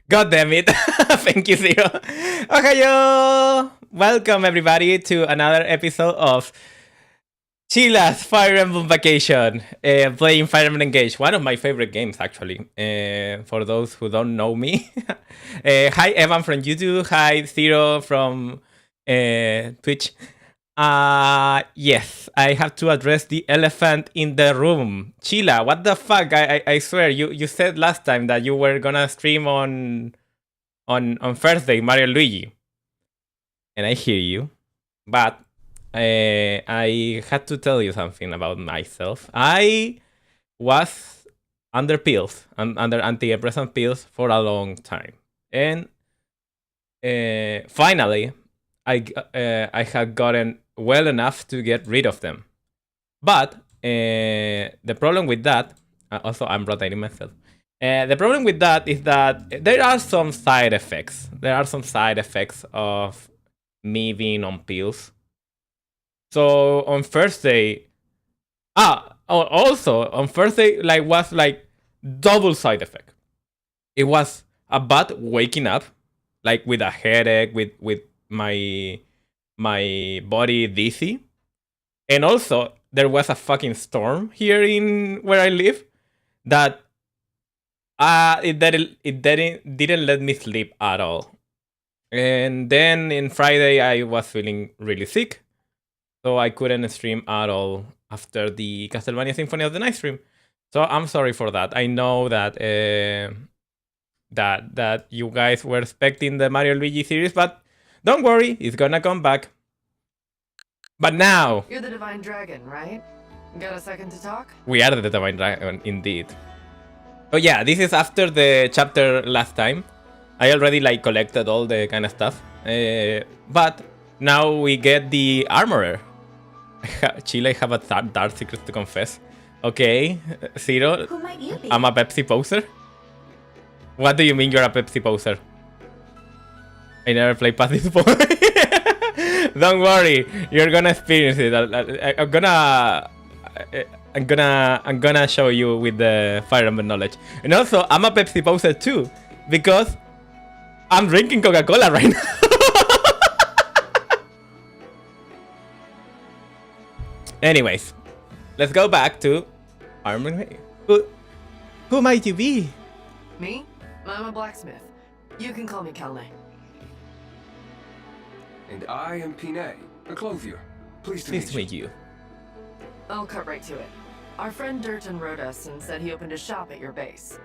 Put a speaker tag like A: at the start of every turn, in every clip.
A: God damn it. Thank you, Zero. Ohayo! Welcome, everybody, to another episode of Cheela's Fire Emblem Vacation. Playing Fire Emblem Engage, one of my favorite games, actually. For those who don't know me. Hi, Evan from YouTube. Hi, Zero from Twitch. Yes, I have to address the elephant in the room. Cheela, what the fuck? I swear, you said last time that you were gonna stream on Thursday, Mario Luigi. And I hear you. But I had to tell you something about myself. I was under pills, under antidepressant pills for a long time. And finally, I had gotten well enough to get rid of them. But the problem with that, also I'm rotating myself. The problem with that is that there are some side effects. There are some side effects of me being on pills. So on Thursday, also on Thursday, was double side effect. It was a bad waking up, like with a headache, with my body dizzy, and also there was a fucking storm here in where I live that it didn't let me sleep at all. And then in Friday I was feeling really sick, so I couldn't stream at all after the Castlevania Symphony of the Night stream. So I'm sorry for that. I know that that you guys were expecting the Mario Luigi series, but don't worry, it's gonna come back. But now
B: you're the Divine Dragon, right? Got a second to talk?
A: We are the Divine Dragon, indeed. Oh yeah, this is after the chapter last time. I already collected all the kind of stuff. But now we get the armorer. Cheela, I have a dark secret to confess. Okay, Zero,
C: who might you be?
A: I'm a Pepsi poser. What do you mean you're a Pepsi poser? I never played past this point. Don't worry, you're gonna experience it. I'm gonna show you with the Fire Emblem knowledge. And also, I'm a Pepsi poser too, because I'm drinking Coca-Cola right now. Anyways, let's go back to Armor. Who might you be?
B: Me? I'm a blacksmith. You can call me Kalne.
D: And I am Pinay, a clothier. Pleased to
A: meet you.
B: I'll cut right to it. Our friend Durton wrote us and said he opened a shop at your base.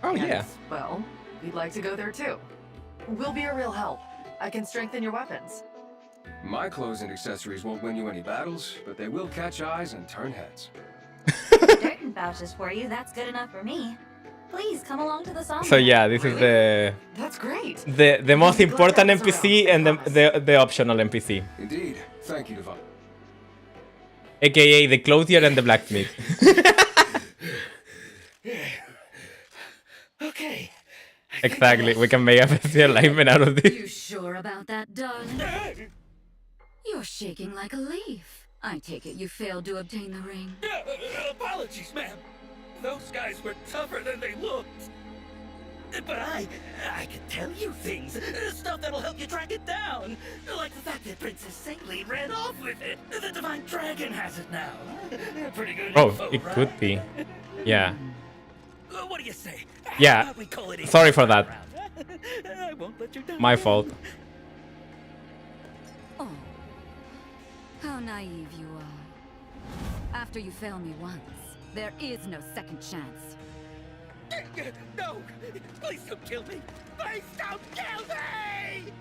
A: Oh,
B: and,
A: yeah.
B: Well, we'd like to go there too. We'll be a real help. I can strengthen your weapons.
D: My clothes and accessories won't win you any battles, but they will catch eyes and turn heads.
C: Durton vouches for you. That's good enough for me. Please come along to the song.
A: So yeah, this is
B: That's great.
A: The most important NPC and the optional NPC.
D: Indeed. Thank you, Divine.
A: AKA the clothier and the blacksmith.
E: Okay.
A: Exactly. We can make a Pepsi alignment out of this.
F: You sure about that, darling? You're shaking like a leaf. I take it you failed to obtain the ring.
E: Apologies, ma'am. Those guys were tougher than they looked. But I can tell you things. Stuff that'll help you track it down. Like the fact that Princess Saline ran off with it. The Divine Dragon has it now. Pretty good info,
A: it
E: right?
A: could be. Yeah.
E: What do you say?
A: Yeah.
E: How about we call it
A: Sorry for that.
E: I won't let you down.
A: My fault.
F: Oh, how naive you are. After you fail me once, there is no second chance.
E: No! Please don't kill me! Please don't kill me!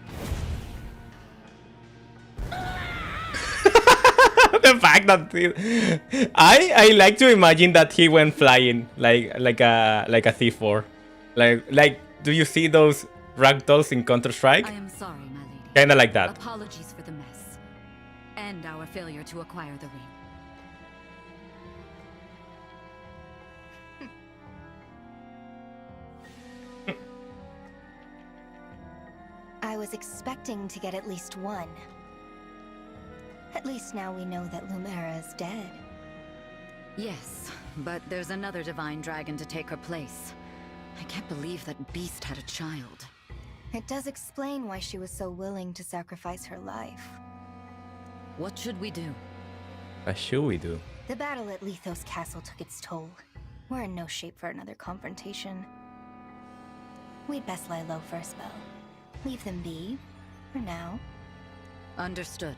A: The fact that I like to imagine that he went flying like a C4. Like do you see those ragdolls in Counter-Strike?
F: I am sorry, my lady.
A: Kinda like that.
F: Apologies for the mess. And our failure to acquire the ring.
C: I was expecting to get at least one. At least now we know that Lumera is dead.
F: Yes, but there's another divine dragon to take her place. I can't believe that beast had a child.
C: It does explain why she was so willing to sacrifice her life.
F: What should we do?
A: What should we do?
C: The battle at Lethos Castle took its toll. We're in no shape for another confrontation. We'd best lie low for a spell. Leave them be, for now.
F: Understood.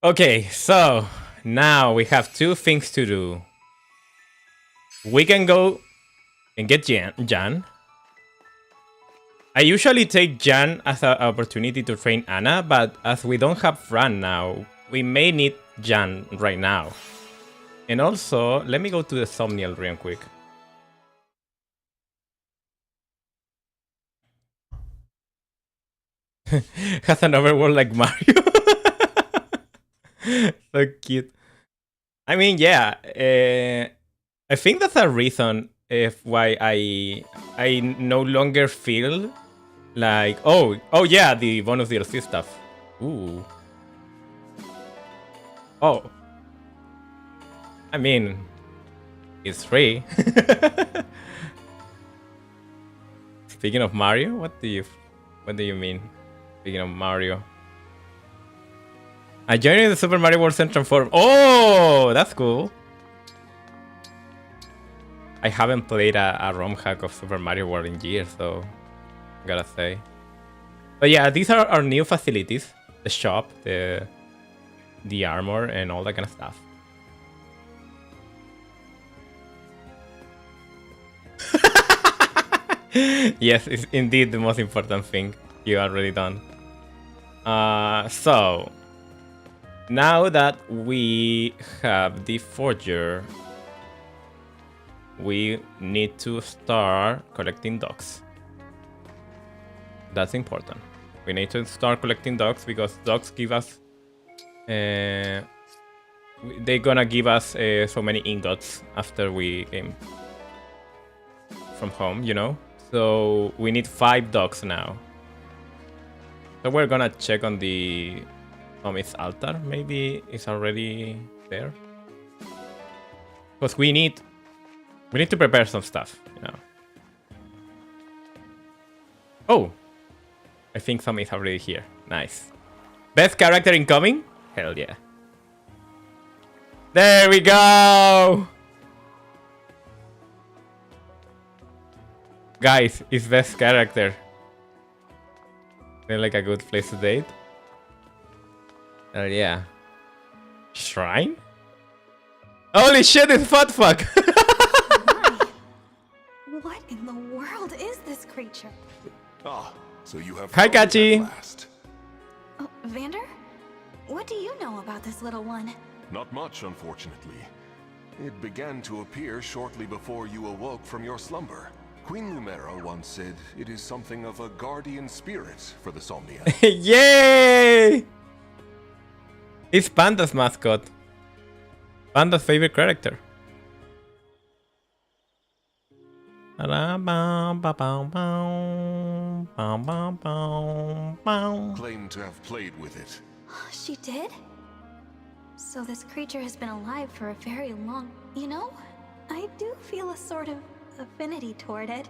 A: Okay, so now we have two things to do. We can go and get Jan. I usually take Jan as an opportunity to train Anna, but as we don't have Fran now, we may need Jan right now. And also, let me go to the thumbnail real quick. Has an overworld like Mario. So cute. I mean, yeah. I think that's a reason if why I no longer feel like oh yeah, the bonus DLC stuff. Ooh. Oh. I mean, it's free. Speaking of Mario, what do you mean? Speaking of Mario. I joined the Super Mario World Central Forum. Oh, that's cool. I haven't played a ROM hack of Super Mario World in years, so gotta say. But yeah, these are our new facilities. The shop, the armor, and all that kind of stuff. Yes, it's indeed the most important thing you already done. So now that we have the forger, we need to start collecting dogs. That's important. We need to start collecting dogs because dogs give us they're gonna give us so many ingots after we came from home, you know. So we need 5 dogs now. So we're gonna check on the Tommy's altar. Maybe it's already there. Because we need to prepare some stuff, you know. Oh, I think Tommy is already here. Nice. Best character incoming? Hell yeah. There we go. Guys, it's best character. Like a good place to date. Yeah. Shrine? Holy shit, it's fat fuck.
C: What in the world is this creature?
G: Ah, so you have
A: Hi,
G: found it at
A: Kachi.
G: last.
C: Oh, Vander? What do you know about this little one?
G: Not much, unfortunately. It began to appear shortly before you awoke from your slumber. Queen Lumera once said it is something of a guardian spirit for the Somnia.
A: Yay! It's Panda's mascot. Panda's favorite character.
G: Claimed to have played with it.
C: She did? So this creature has been alive for a very long... You know, I do feel a sort of affinity toward it.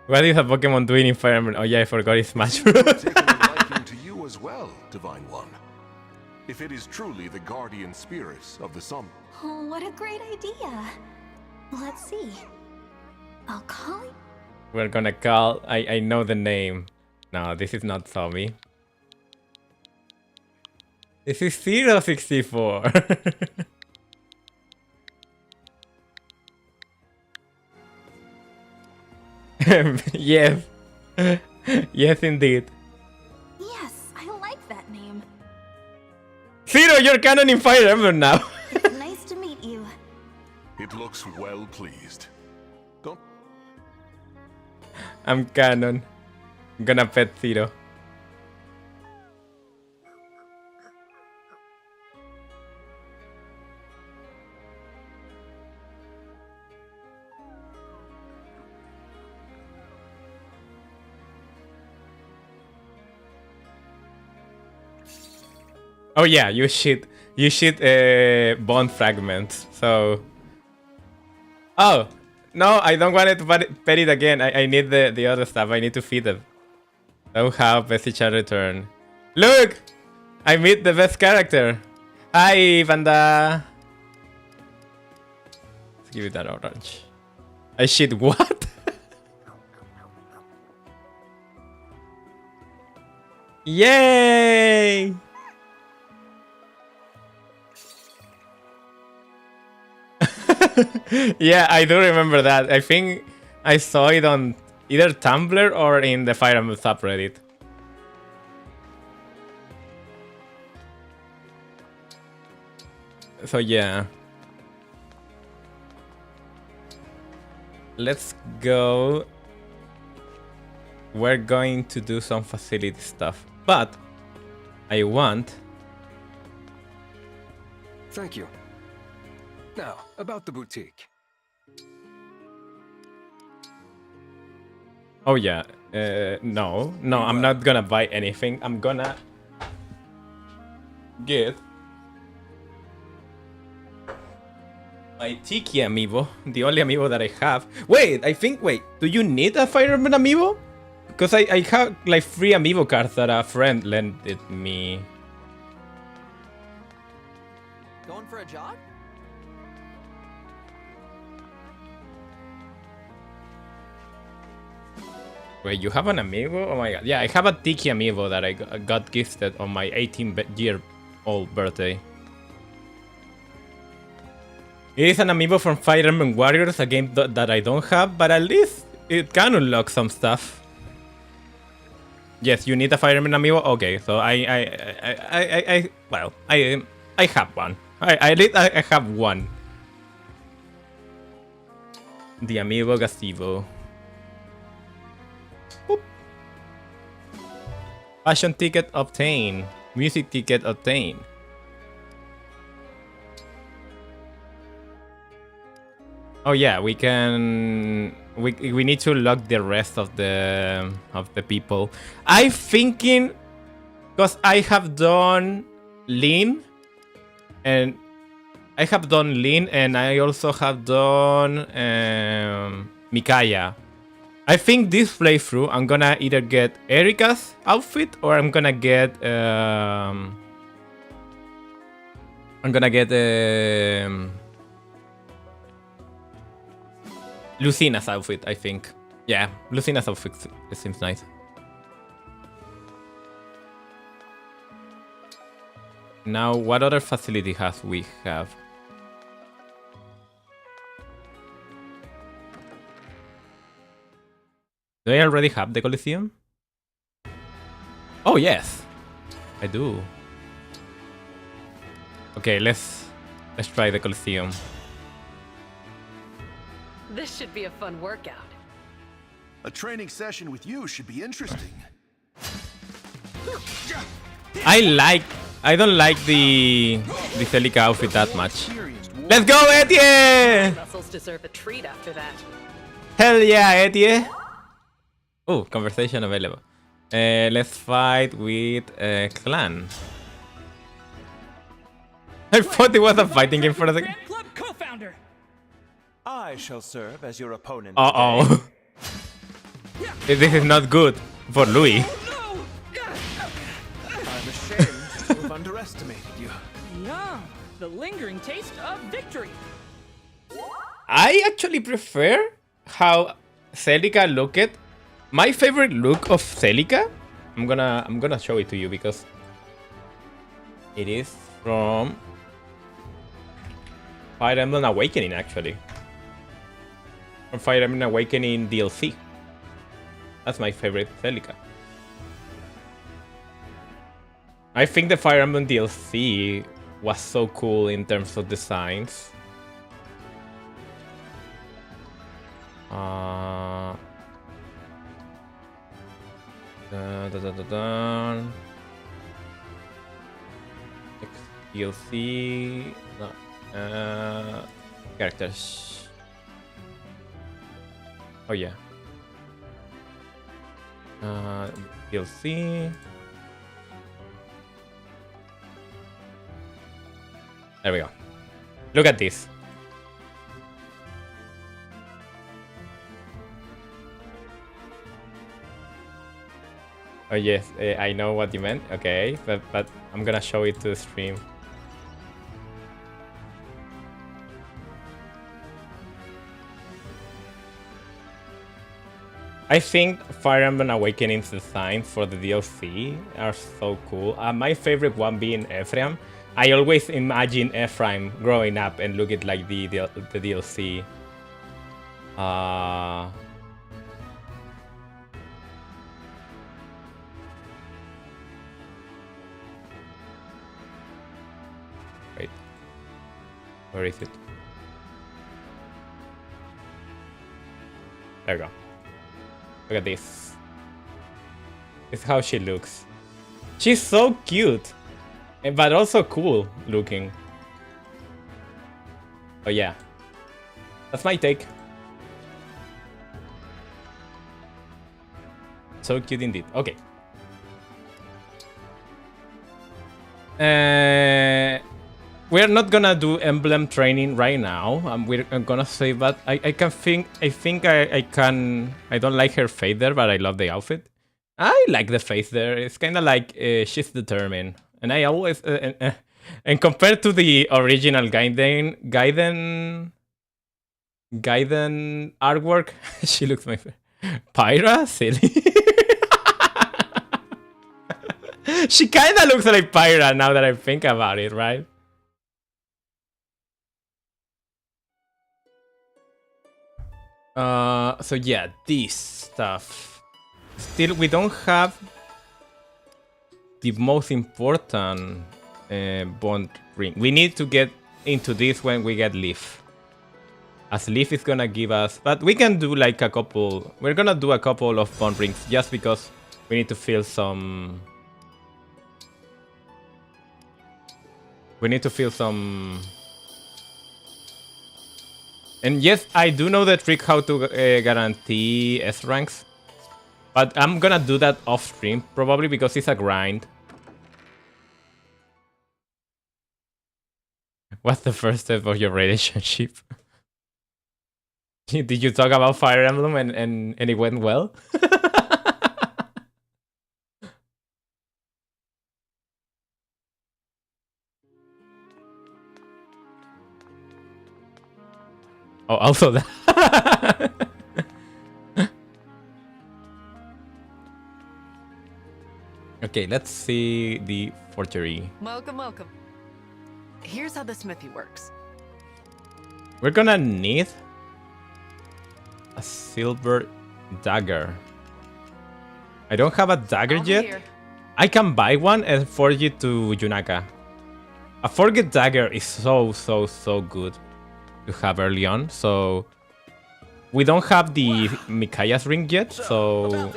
A: What is a Pokemon doing in Fire Emblem? Oh yeah, I forgot it's Smash
G: Seems to
A: Bros.
G: have taken a liking to you as well, Divine One. If it is truly the guardian spirit of the Som...
C: Oh, what a great idea. Let's see. I'll call it...
A: We're gonna call... I know the name. No, this is not Tommy. This is 064. Yes. Yes, indeed.
C: Yes, I like that name.
A: Zero, you're canon in Fire Emblem now.
C: It's nice to meet you.
G: It looks well pleased. Don't...
A: I'm canon. I'm gonna pet Zero. Oh yeah, you should bond fragments. So Oh, no, I don't want it to pet it again. I need the other stuff. I need to feed it. Oh, how Bessie Chan return. Look! I meet the best character. Hi, Panda. Let's give it that orange. I shit what? Yay! Yeah, I do remember that. I think I saw it on either Tumblr or in the Fire Emblem subreddit. So yeah. Let's go. We're going to do some facility stuff, but I want...
D: Thank you. Now, about the boutique.
A: Oh yeah, no, I'm not gonna buy anything. I'm gonna get my Tiki amiibo, the only amiibo that I have. Wait, do you need a Fire Emblem amiibo? Because I have like 3 amiibo cards that a friend lended me.
H: Going for a jog?
A: Wait, you have an amiibo? Oh my god. Yeah, I have a Tiki amiibo that I got gifted on my 18-year-old birthday. It is an amiibo from Fire Emblem Warriors, a game that I don't have, but at least it can unlock some stuff. Yes, you need a Fire Emblem amiibo? Okay, so I have one. I have one. The amiibo gazebo. Boop. Fashion ticket obtained. Music ticket obtained. Oh yeah, we can. We need to lock the rest of the people. I'm thinking, because I have done Lin, and I also have done Mikaya. I think this playthrough I'm gonna either get Erika's outfit or I'm gonna get Lucina's outfit, I think. Yeah, Lucina's outfit, it seems nice. Now, what other facility has we have? Do I already have the Coliseum? Oh yes, I do. Okay, let's try the Coliseum.
B: This should be a fun workout.
I: A training session with you should be interesting.
A: I don't like the Celica outfit that much. Let's go, Etienne!
B: Muscles deserve a treat after that.
A: Hell yeah, Etienne! Oh, conversation available. Let's fight with Clan. I thought it was a fighting game for a second.
E: Club co-founder.
H: I shall serve as your opponent.
A: Uh-oh. This is not good for Louis.
H: I'm ashamed to have underestimated you.
E: Yum. The lingering taste of victory.
A: I actually prefer how Celica looked. My favorite look of Celica, I'm gonna show it to you because it is from Fire Emblem Awakening, actually. From Fire Emblem Awakening DLC. That's my favorite Celica. I think the Fire Emblem DLC was so cool in terms of designs. DLC. No. Characters. Oh yeah. DLC. There we go. Look at this. yes, I know what you meant. Okay, but I'm gonna show it to the stream. I think Fire Emblem Awakening's designs for the DLC are so cool. My favorite one being Ephraim. I always imagine Ephraim growing up and look at like the DLC. Wait, where is it? There we go. Look at this. This is how she looks. She's so cute, but also cool looking. Oh yeah, that's my take. So cute indeed. Okay. We're not gonna do emblem training right now. We're gonna save that. I don't like her face there, but I love the outfit. I like the face there. It's kind of like she's determined, and I always and compared to the original Gaiden artwork, she looks my Pyra silly. She kind of looks like Pyra now that I think about it, right? So yeah, this stuff. Still, we don't have the most important bond ring. We need to get into this when we get Leaf. As Leaf is gonna give us, but we can do like a couple. We're gonna do a couple of bond rings just because we need to feel some. We need to feel some. And yes, I do know the trick how to guarantee S ranks. But I'm gonna do that off stream, probably because it's a grind. What's the first step of your relationship? Did you talk about Fire Emblem and it went well? Oh, also that. Okay, let's see the forgery.
B: Welcome, welcome. Here's how the smithy works.
A: We're gonna need a silver dagger. I don't have a dagger yet.
B: Here.
A: I can buy one and forge it to Yunaka. A forged dagger is so good to have early on. So we don't have the Mikaya's ring yet, so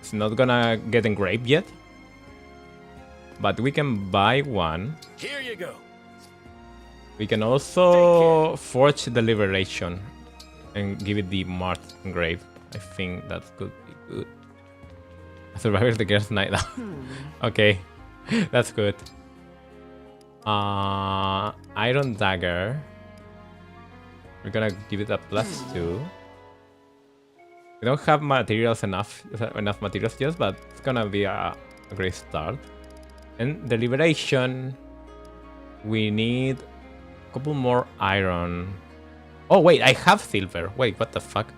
A: it's not gonna get engraved yet. But we can buy one.
E: Here you go.
A: We can also forge the liberation and give it the Mart engrave. I think that could be good. Survivor the girl's night down. Okay, that's good. Iron dagger. We're gonna give it a +2. We don't have materials enough materials yet, but it's gonna be a great start. And the liberation, we need a couple more iron. Oh wait, I have silver. Wait, what the fuck?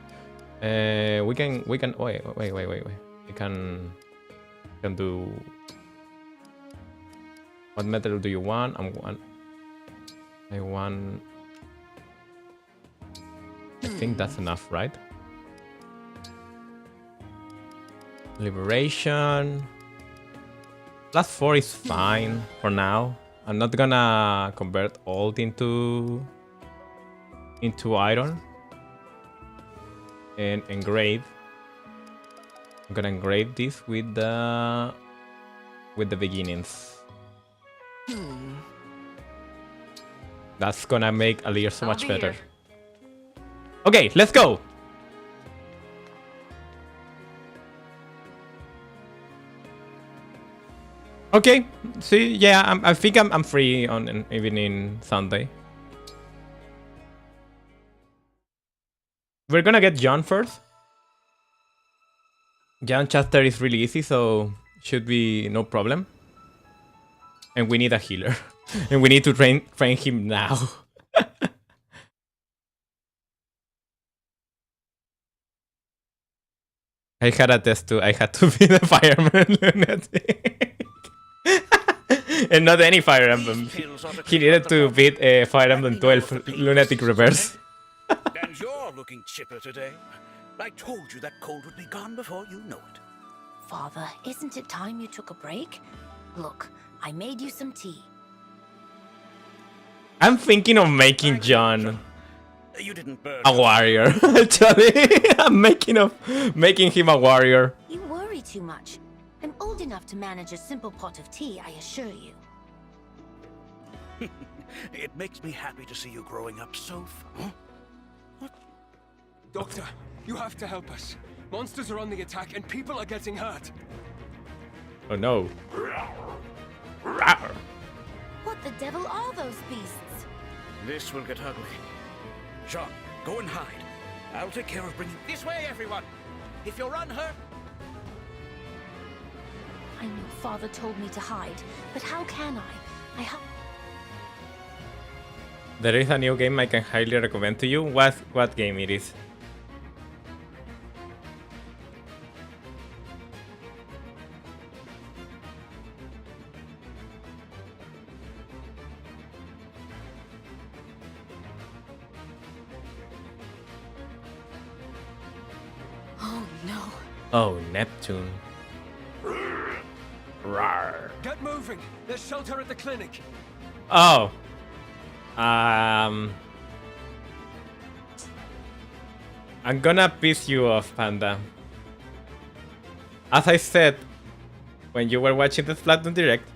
A: We can wait. We can do. What metal do you want? I want. I think that's enough, right? Liberation. +4 is fine for now. I'm not gonna convert all into iron. And engrave. I'm gonna engrave this with the beginnings. That's gonna make Alir so much better.
B: Here.
A: Okay, let's go. Okay, see, yeah, I think I'm free on even in Sunday. We're gonna get John first. John chapter is really easy, so should be no problem. And we need a healer. And we need to train him now. I had a test too. I had to be the fireman lunatic. And not any Fire Emblem. He needed to beat Fire Emblem 12 Lunatic Reverse.
E: And you're looking chipper today. I told you that cold would be gone before you know it.
J: Father, isn't it time you took a break? Look, I made you some tea.
A: I'm thinking of making John
E: You didn't burn
A: a warrior. Actually, I'm making him a warrior.
J: You worry too much. I'm old enough to manage a simple pot of tea, I assure you.
E: It makes me happy to see you growing up so
D: Doctor, you have to help us. Monsters are on the attack and people are getting hurt.
A: Oh no.
J: What the devil are those beasts?
E: This will get ugly. Sean, go and hide. I'll take care of bringing... This way, everyone! If you're unhurt...
J: I know Father told me to hide, but how can I?
A: There is a new game I can highly recommend to you. What game it is?
J: Oh no.
A: Oh, Neptune. Rawr.
D: Get moving. There's shelter at the clinic.
A: Oh. I'm gonna piss you off, Panda. As I said when you were watching the Splatoon Direct,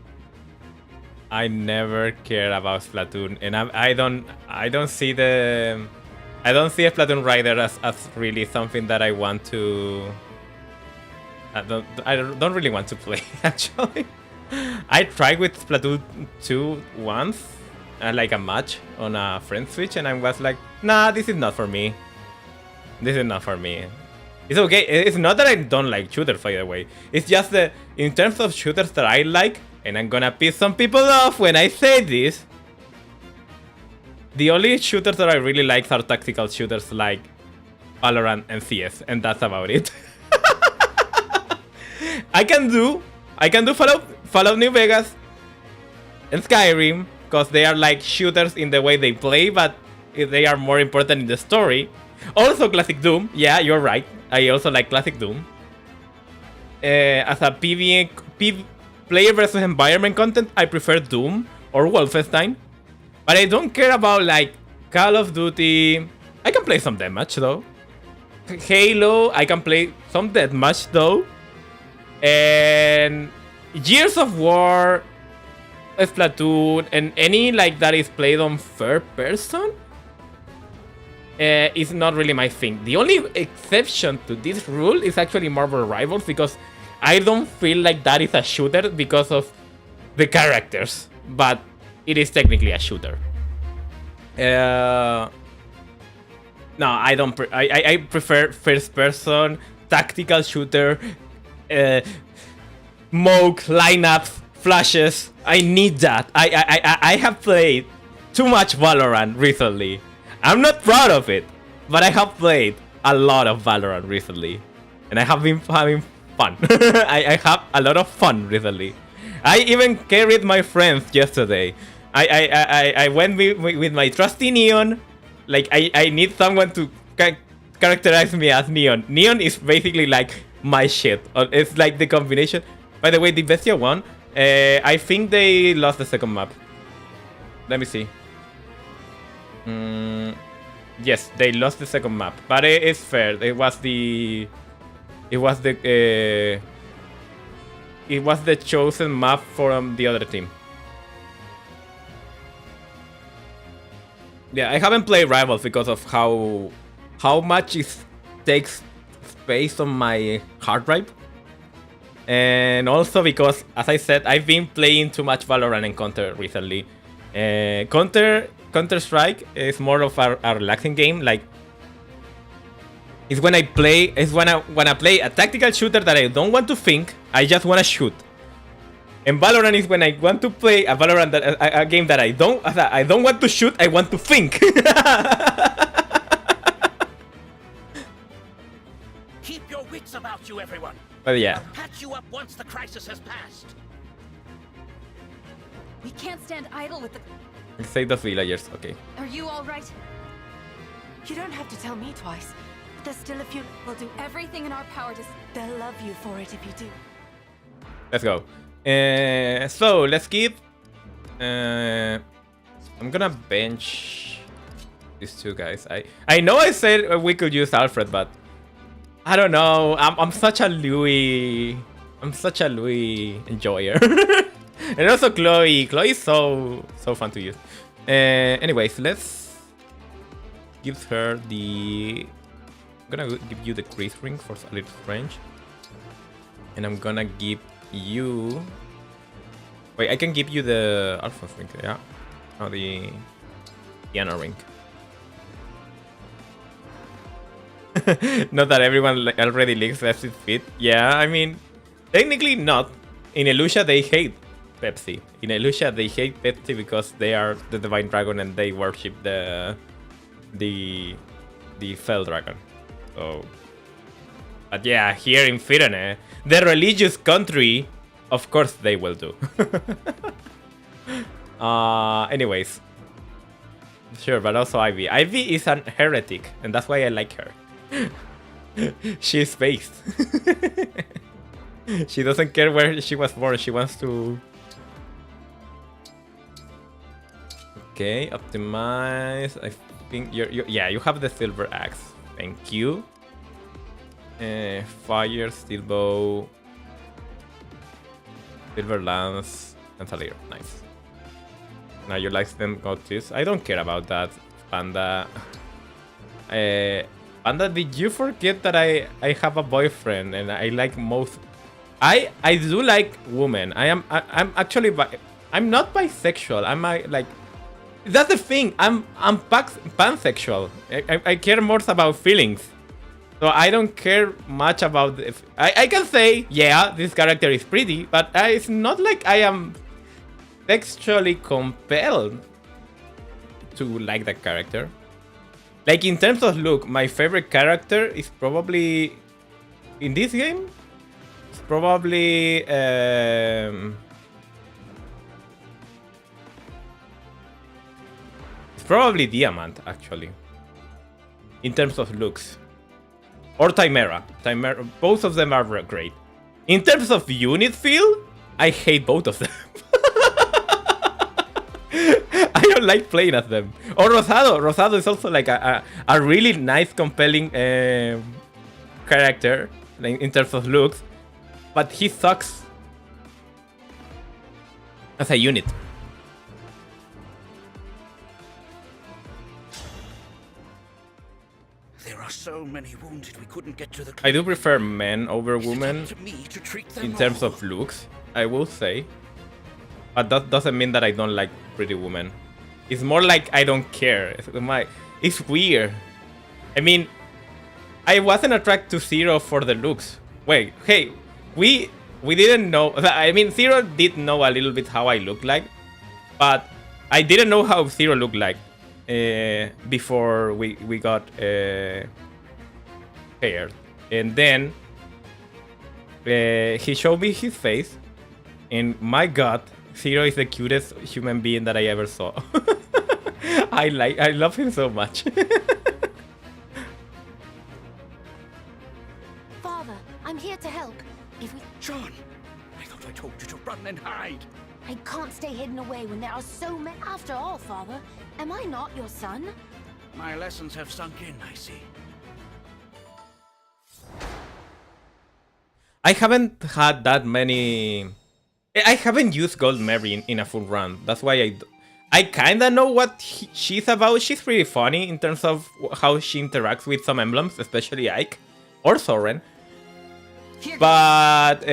A: I never care about Splatoon, and I don't see a Splatoon Rider as really something that I want to. I don't really want to play, actually. I tried with Splatoon 2 once, like a match on a friend Switch, and I was like, nah, this is not for me. This is not for me. It's okay. It's not that I don't like shooters, by the way. It's just that in terms of shooters that I like, and I'm gonna piss some people off when I say this, the only shooters that I really like are tactical shooters like Valorant and CS, and that's about it. I can do Fallout New Vegas and Skyrim because they are like shooters in the way they play, but they are more important in the story. Also Classic Doom, yeah, you're right. I also like Classic Doom. As a player versus environment content, I prefer Doom or Wolfenstein. But I don't care about like Call of Duty. I can play some deathmatch though. Halo, I can play some deathmatch though. And Gears of War, Splatoon, and any like that is played on third person is not really my thing. The only exception to this rule is actually Marvel Rivals, because I don't feel like that is a shooter because of the characters, but it is technically a shooter. No, I don't. I prefer first person tactical shooter. Smoke, lineups, flashes. I need that. I have played too much Valorant recently. I'm not proud of it, but I have played a lot of Valorant recently, and I have been having fun. I have a lot of fun recently. I even carried my friends yesterday. I went with my trusty Neon. Like I need someone to characterize me as Neon. Neon is basically like my shit. It's like the combination. By the way, the Bestia won. I think they lost the second map. Let me see. Yes, they lost the second map, but it's fair. It was the chosen map from the other team. Yeah, I haven't played Rivals because of how much it takes space on my hard drive. And also because, as I said, I've been playing too much Valorant and Counter recently. Counter-Strike is more of a relaxing game. Like, is when I play a tactical shooter that I don't want to think, I just want to shoot. And Valorant is when I want to play a game that I don't want to shoot, I want to think.
E: Keep your wits about you, everyone.
A: But yeah.
E: I'll patch you up once the crisis has passed.
F: We can't stand idle with the...
A: Save the villagers, okay.
F: Are you all right?
B: You don't have to tell me twice.
F: There's still a few. We'll do everything in our power to...
B: They'll love you for it if you do.
A: Let's go. So let's keep. I'm gonna bench these two guys. I know I said we could use Alfred, but I don't know. I'm such a Louis. I'm such a Louis enjoyer. And also Chloe. Chloe is so fun to use. Anyways, let's give her the. I'm gonna give you the Chris ring for a little French, and I'm gonna give you. Wait, I can give you the Alpha ring, yeah? No, the Anna ring. Not that everyone already likes Pepsi Fit. Yeah, I mean, technically not. In Elusia, they hate Pepsi. In Elusia, they hate Pepsi because they are the Divine Dragon and they worship the Fell Dragon. So, but yeah, here in Firene, the religious country, of course they will do. Anyways, sure, but also Ivy. Ivy is an heretic, and that's why I like her. She's based. She doesn't care where she was born. She wants to. Okay, optimize. I think yeah, you have the silver axe. Thank you. Fire, steel bow, silver lance, and Salir. Nice. Now you like them got this. I don't care about that, Panda. Panda, did you forget that I have a boyfriend and I like most? I do like women. I'm actually I'm not bisexual. I'm like. That's the thing. I'm pansexual. I care more about feelings. So I don't care much about... I can say, yeah, this character is pretty, but it's not like I am sexually compelled to like that character. Like, in terms of look, my favorite character is probably... In this game? It's probably... Probably Diamant, actually. In terms of looks. Or Chimera. Chimera. Both of them are great. In terms of unit feel, I hate both of them. I don't like playing as them. Or Rosado. Rosado is also like a really nice, compelling character in terms of looks. But he sucks as a unit.
E: So many wounded we couldn't get to the
A: I do prefer men over women in terms of looks, I will say. But that doesn't mean that I don't like pretty women. It's more like I don't care. It's weird. I mean, I wasn't attracted to Zero for the looks. Wait, hey, we didn't know. I mean, Zero did know a little bit how I look like, but I didn't know how Zero looked like before we got paired. And then he showed me his face, and my god, Zero is the cutest human being that I ever saw. I love him so much.
J: Father, I'm here to help. If we...
E: John, I thought I told you to run and hide.
J: I can't stay hidden away when there are so many. After all, Father, am I not your son?
E: My lessons have sunk in, I see.
A: I haven't had that many... I haven't used Gold Mary in a full run. That's why I kind of know what she's about. She's pretty funny in terms of how she interacts with some emblems, especially Ike or Soren. But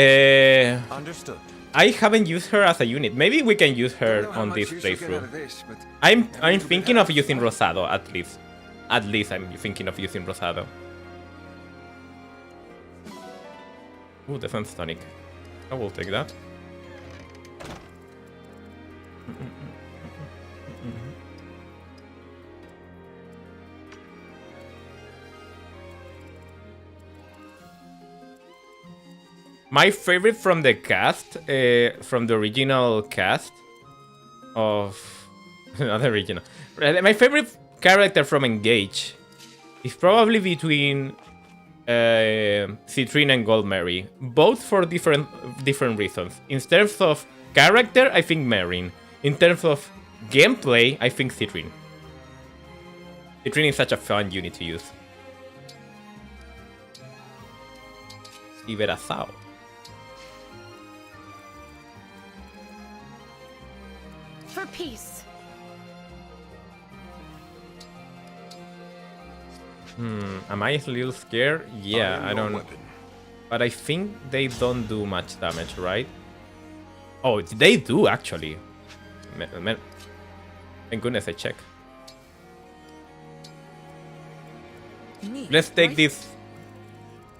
H: understood.
A: I haven't used her as a unit. Maybe we can use her on this playthrough. I'm thinking of using Rosado at least. At least I'm thinking of using Rosado. Ooh, defense tonic. I will take that. My favorite from the cast, from the original cast of... not the original. My favorite character from Engage is probably between Citrine and Goldmary. Both for different reasons. In terms of character, I think Marin. In terms of gameplay, I think Citrine. Citrine is such a fun unit to use. Iberazao.
J: For peace.
A: Am I a little scared? Yeah, I don't... But I think they don't do much damage, right? Oh, they do, actually. Thank goodness I check. Let's take this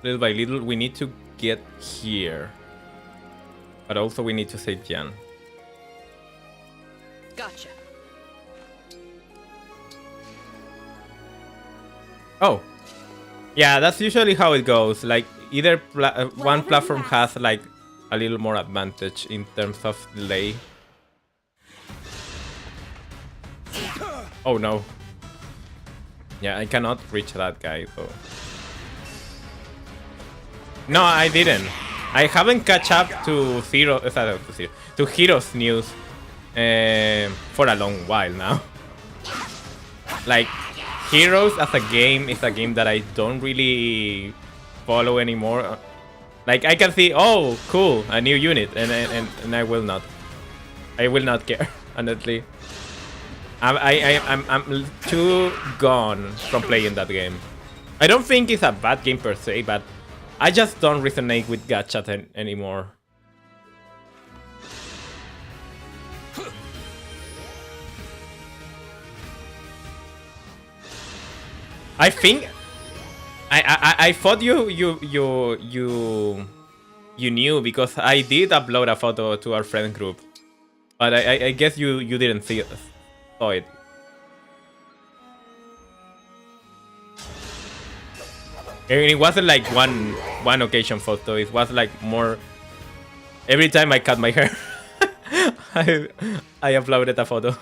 A: little by little. We need to get here. But also we need to save Jan.
J: Gotcha.
A: Oh. Yeah, that's usually how it goes. Like, either one platform has, like, a little more advantage in terms of delay. Oh, no. Yeah, I cannot reach that guy, though. No, I didn't. I haven't catch up to Heroes news for a long while now. Like, Heroes as a game is a game that I don't really follow anymore. Like, I can see, oh, cool, a new unit, and I will not. I will not care, honestly. I'm too gone from playing that game. I don't think it's a bad game per se, but I just don't resonate with gacha anymore. I think I thought you knew because I did upload a photo to our friend group, but I guess you didn't saw it. It wasn't like one occasion photo. It was like more. Every time I cut my hair, I uploaded a photo.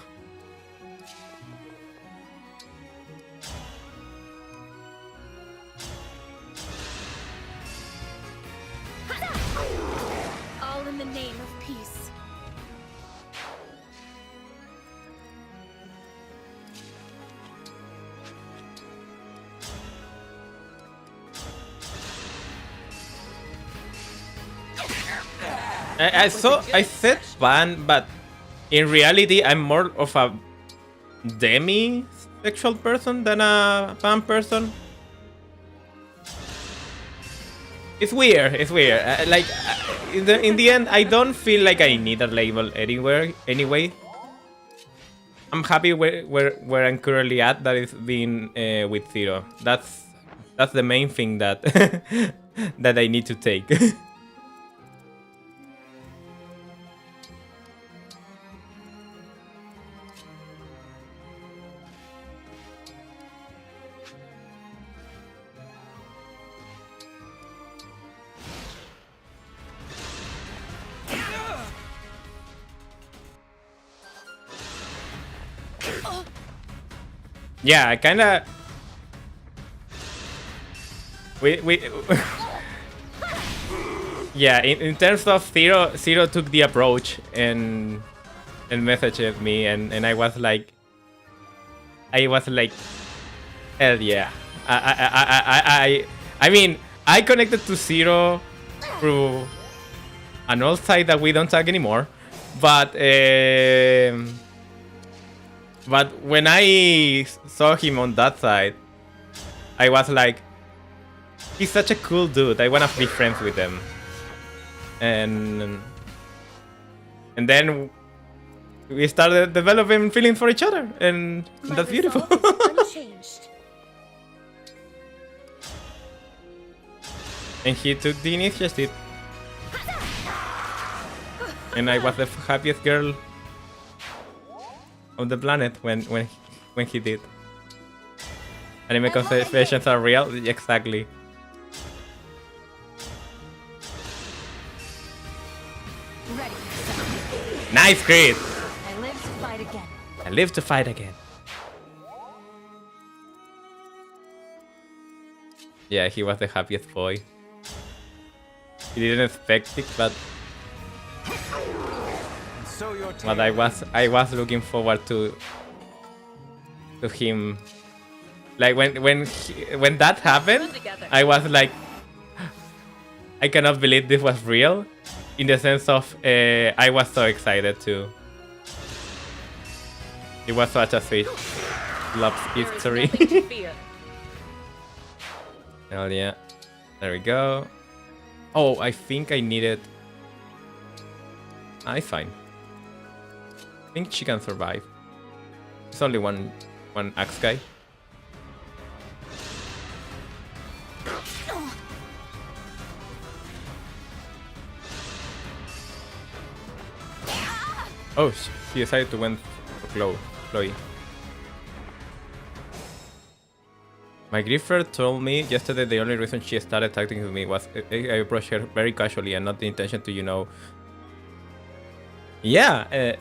J: All in the name of peace.
A: I said pan, but in reality, I'm more of a demi-sexual person than a pan person. It's weird. It's weird. Like in the end, I don't feel like I need a label anyway. I'm happy where I'm currently at. That is being with Zero. That's the main thing that that I need to take. Yeah, I kinda... We yeah, in terms of Zero took the approach and messaged me, and I was like, hell yeah. I mean, I connected to Zero through an old site that we don't tag anymore, but when I saw him on that side, I was like, he's such a cool dude. I want to be friends with him. And then we started developing feelings for each other, and that's beautiful. And he took the initiative. and I was the happiest girl on the planet when he did. Anime confessions are real? Exactly. Nice crit!
C: I live to fight again.
A: I live to fight again. Yeah, he was the happiest boy. He didn't expect it, but I was looking forward to him. Like when that happened, I was like, I cannot believe this was real. In the sense of, I was so excited too. It was such a sweet love history. Hell yeah. There we go. Oh, I think I needed... It's fine. I think she can survive. It's only one axe guy. Oh, she decided to went for Chloe. My griefer told me yesterday the only reason she started talking to me was I approached her very casually and not the intention to, you know. Yeah,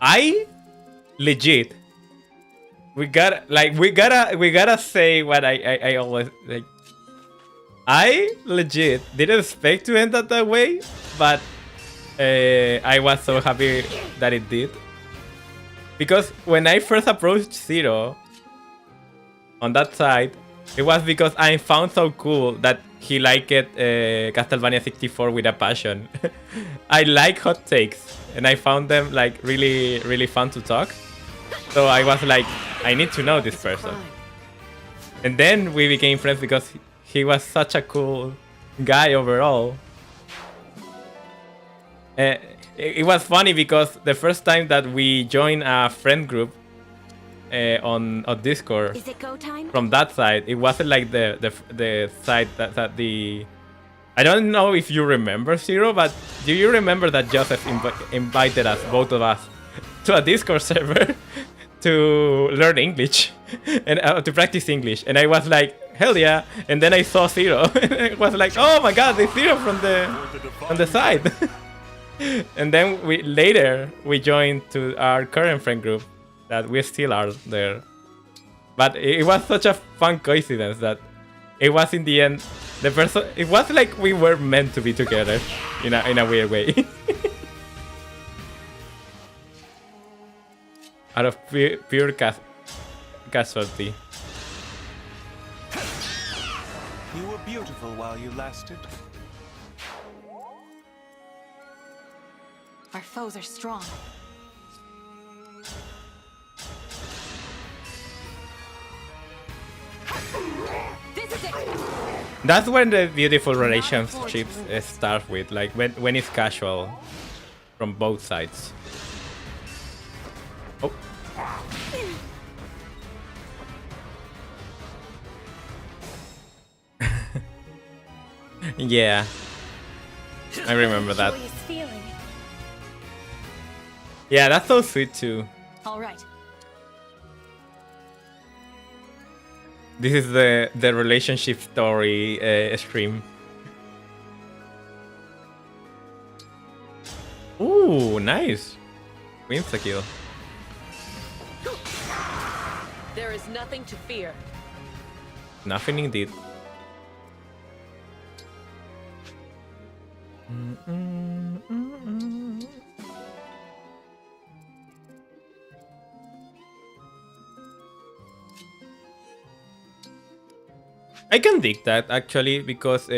A: I legit. We gotta say what I always like. I legit didn't expect to end up that way, but I was so happy that it did. Because when I first approached Zero on that side, it was because I found so cool that he liked Castlevania 64 with a passion. I like hot takes, and I found them like really, really fun to talk. So I was like, I need to know this person. And then we became friends because he was such a cool guy overall. It was funny because the first time that we joined a friend group on Discord,
C: Is it go time?
A: From that side, it wasn't like the side that the... I don't know if you remember, Zero, but do you remember that Joseph invited us, both of us, to a Discord server to learn English and to practice English? And I was like, hell yeah! And then I saw Zero, and I was like, oh my god, there's Zero from the side. And then later we joined to our current friend group that we still are there. But it was such a fun coincidence that it was in the end the person. It was like we were meant to be together in a weird way. Out of pure casualty.
H: You were beautiful while you lasted.
C: Our foes are strong. This is it.
A: That's when the beautiful relationships start with, like when it's casual from both sides. Oh. Yeah. I remember that. Yeah, that's so sweet too.
C: All right.
A: This is the relationship story stream. Ooh, nice. Insta kill.
K: There is nothing to fear.
A: Nothing indeed. I can dig that actually because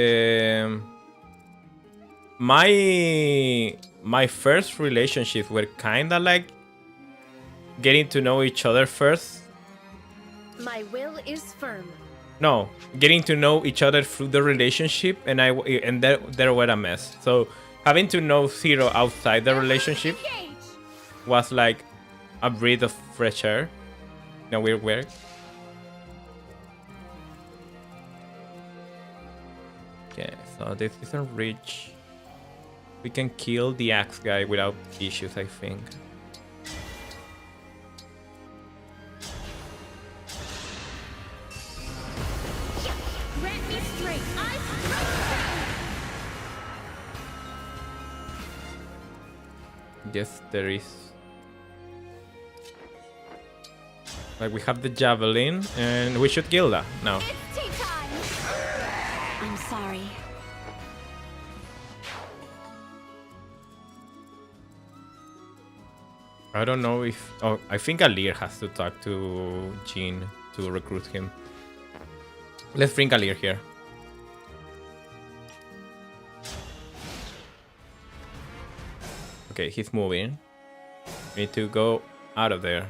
A: my first relationships were kinda like getting to know each other first.
L: My will is firm.
A: No, getting to know each other through the relationship, and there were a mess. So having to know Zero outside the relationship was like a breath of fresh air in a weird way. Okay, so this isn't rich. We can kill the axe guy without issues, I think.
L: Grant me straight. I
A: Yes, there is. Like, we have the javelin, and we should kill that now.
L: It's tea time. I'm sorry.
A: I don't know if... Oh, I think Alir has to talk to Jean to recruit him. Let's bring Alir here. Okay, he's moving. We need to go out of there.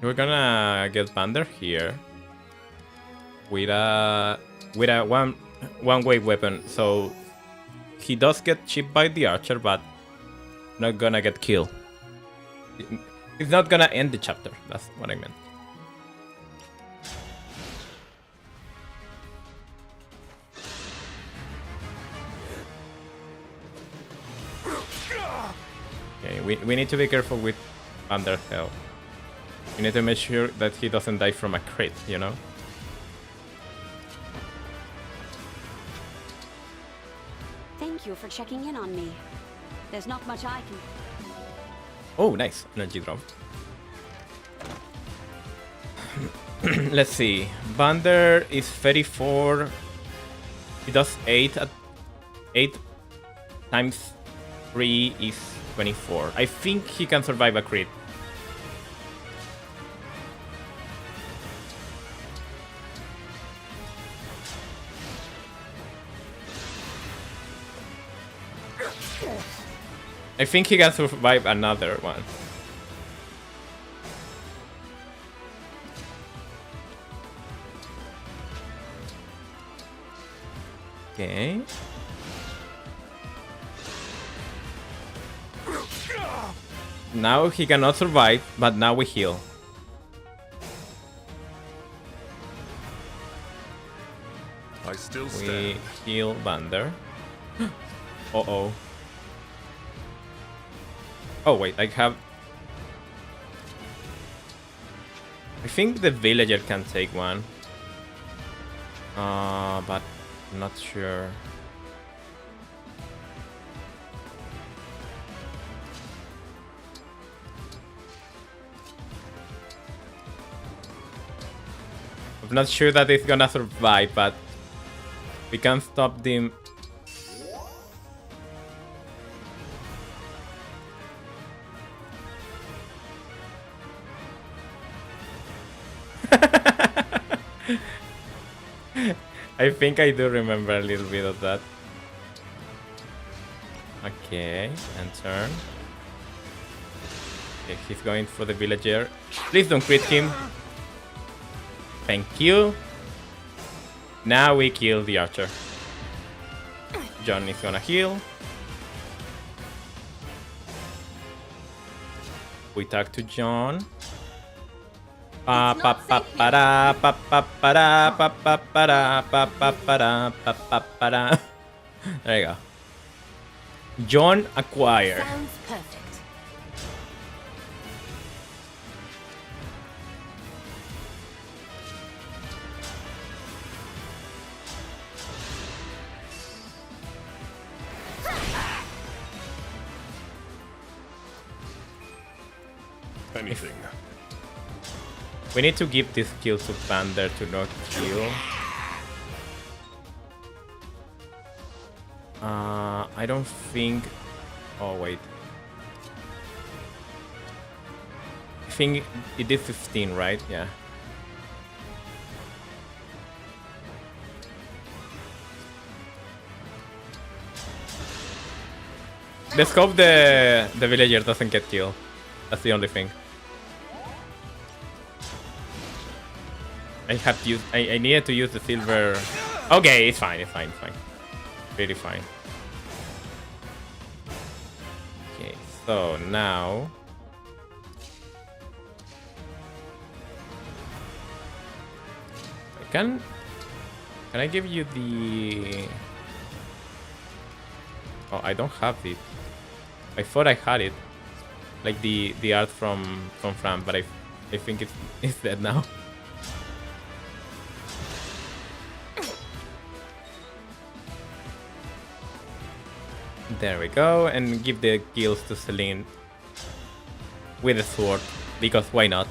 A: We're gonna get Vander here with a one-way weapon, so he does get chipped by the archer, but not gonna get killed. It's not gonna end the chapter. That's what I meant. Okay, we need to be careful with Vander's health. We need to make sure that he doesn't die from a crit, you know?
M: Thank you for checking in on me. There's not much I can...
A: Oh, nice. Energy drop. Let's see. Vander is 34. He does 8 at 8 times 3 is 24. I think he can survive a crit. I think he can survive another one. Okay. Now he cannot survive, but now we heal.
G: I still stand.
A: We heal Vander. Uh-oh. Oh wait, I have... I think the villager can take one. But I'm not sure. I'm not sure that it's gonna survive, but we can stop them. I think I do remember a little bit of that. Okay, and turn. Okay, he's going for the villager. Please don't crit him. Thank you. Now we kill the archer. John is gonna heal. We talk to John. There you go. John acquired.
J: Sounds perfect.
G: Anything.
A: We need to give this kill to Vander to not kill. I don't think... Oh, wait. I think it did 15, right? Yeah. Let's hope the villager doesn't get killed. That's the only thing. I have to use... I needed to use the silver... Okay, it's fine, it's fine, it's fine. Really fine. So now can I give you the... Oh, I don't have it. I thought I had it, like the art from Fran, but I think it's dead now. There we go, and give the kills to Celine with a sword, because why not?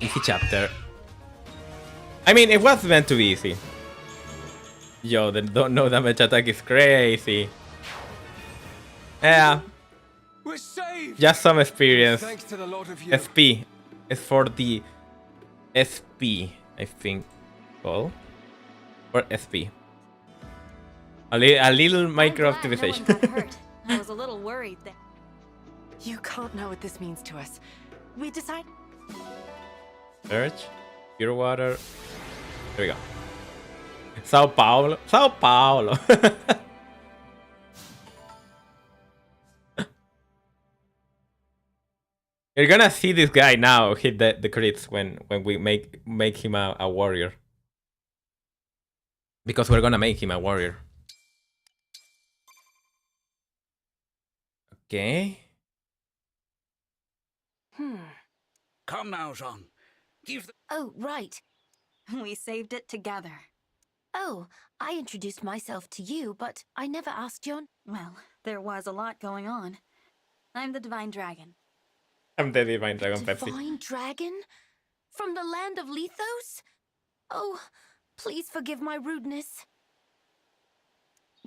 A: Easy chapter. I mean, it was meant to be easy. Yo, the don't know damage attack is crazy. Yeah.
D: We're saved.
A: Just some experience.
D: Thanks to the lot of you.
A: SP is for the SP, I think. Call or SP. A little micro optimization.
J: No one got hurt. I was a little worried that.
B: You can't know what this means to us. We decided.
A: Search, pure water. There we go. Sao Paulo. Sao Paulo. You're gonna see this guy now hit the crits when we make him a warrior. Because we're gonna make him a warrior. Okay.
E: Come now, Jean. Give the...
J: Oh, right.
M: We saved it together.
J: Oh, I introduced myself to you, but I never asked your...
M: Well, there was a lot going on. I'm the Divine Dragon.
A: I'm the Divine Dragon Pepsi.
J: Divine Dragon? From the land of Lethos? Oh, please forgive my rudeness.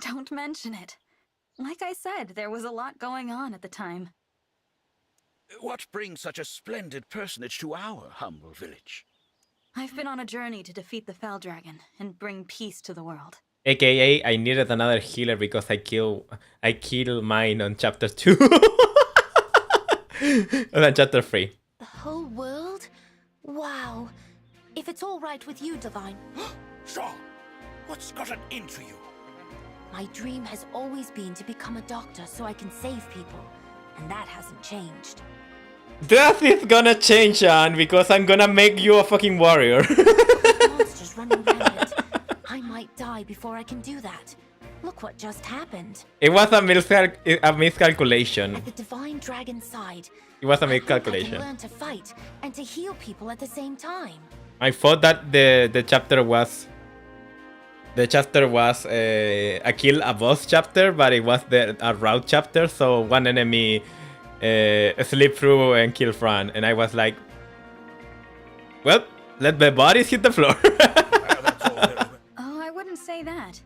M: Don't mention it. Like I said, there was a lot going on at the time.
E: What brings such a splendid personage to our humble village?
M: I've been on a journey to defeat the Fell Dragon and bring peace to the world.
A: AKA, I needed another healer because I killed mine on chapter 2. On chapter 3.
J: The whole world? Wow. If it's all right with you, Divine.
E: Jean, what's gotten into you?
J: My dream has always been to become a doctor so I can save people. And that hasn't changed.
A: That is gonna change, Sean, because I'm gonna make you a fucking warrior.
J: Monsters running rampant. I might die before I can do that. Look what just happened.
A: It was a miscalculation.
J: At the Divine Dragon's side.
A: It was a
J: I
A: miscalculation.
J: can learn to fight and to heal people at the same time.
A: I thought that the chapter was a kill a boss chapter, but it was a route chapter. So one enemy slip through and kill Fran, and I was like, well, let the bodies hit the floor.
M: Oh, I wouldn't say that.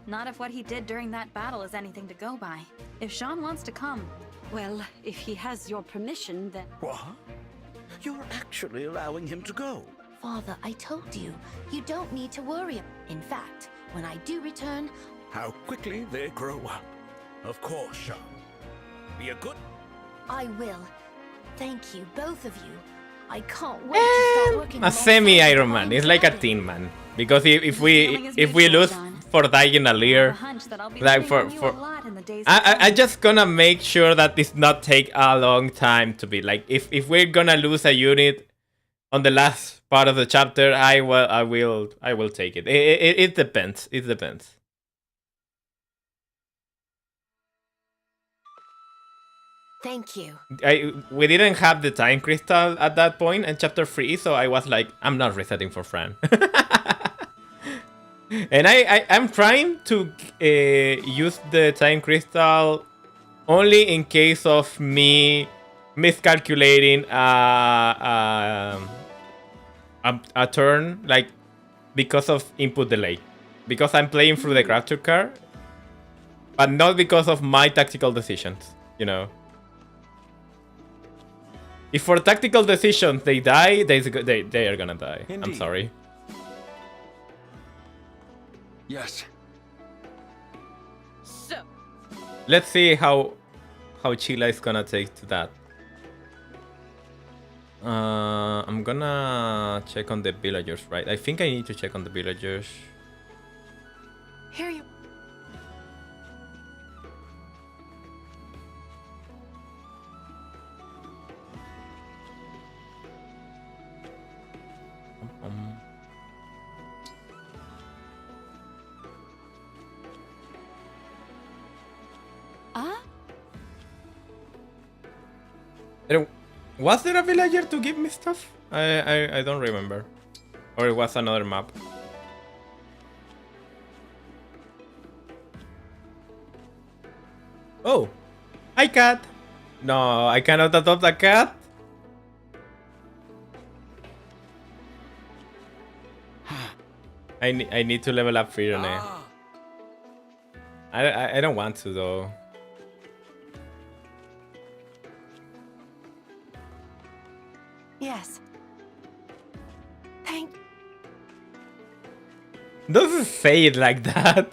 M: Not if what he did during that battle is anything to go by. If Sean wants to come...
F: Well, if he has your permission, then...
E: What? You're actually allowing him to go?
J: Father, I told you, you don't need to worry. In fact, when I do return...
E: How quickly they grow up. Of course, Sean. Be a good...
J: I will. Thank you, both of you. I can't wait to start working...
A: A semi-Iron Man. It's like a Tin Man. Because if we lose for dying a leer, like I just gonna make sure that this not take a long time to be like if we're gonna lose a unit on the last part of the chapter, I will take it. It depends. It depends.
J: Thank you.
A: We didn't have the time crystal at that point in chapter 3, so I was like, I'm not resetting for Fran. And I'm trying to use the time crystal only in case of me miscalculating a turn, like because of input delay. Because I'm playing through the capture card, but not because of my tactical decisions, you know. If for tactical decisions they die, they are gonna die. Indeed. I'm sorry.
D: Yes.
K: So.
A: Let's see how Cheela is gonna take to that. I'm gonna check on the villagers, right? I think I need to check on the villagers.
B: Here you.
A: Was there a villager to give me stuff? I don't remember. Or it was another map. Oh! Hi, cat! No, I cannot adopt a cat! I need to level up Firone. I don't want to, though.
J: Yes. Thank.
A: Doesn't say it like that.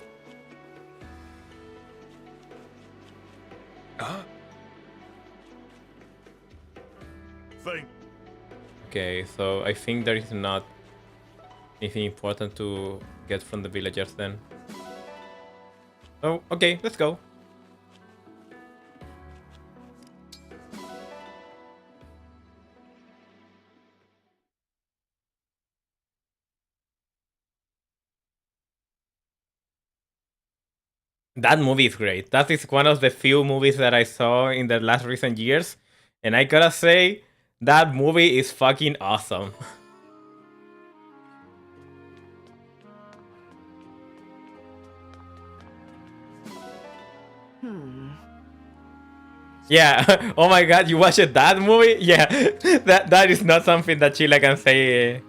A: Okay, so I think there is not anything important to get from the villagers then. Oh, okay, let's go. That movie is great. That is one of the few movies that I saw in the last recent years. And I gotta say, that movie is fucking awesome. Yeah. Oh my god, you watched that movie? Yeah. That is not something that Cheela can say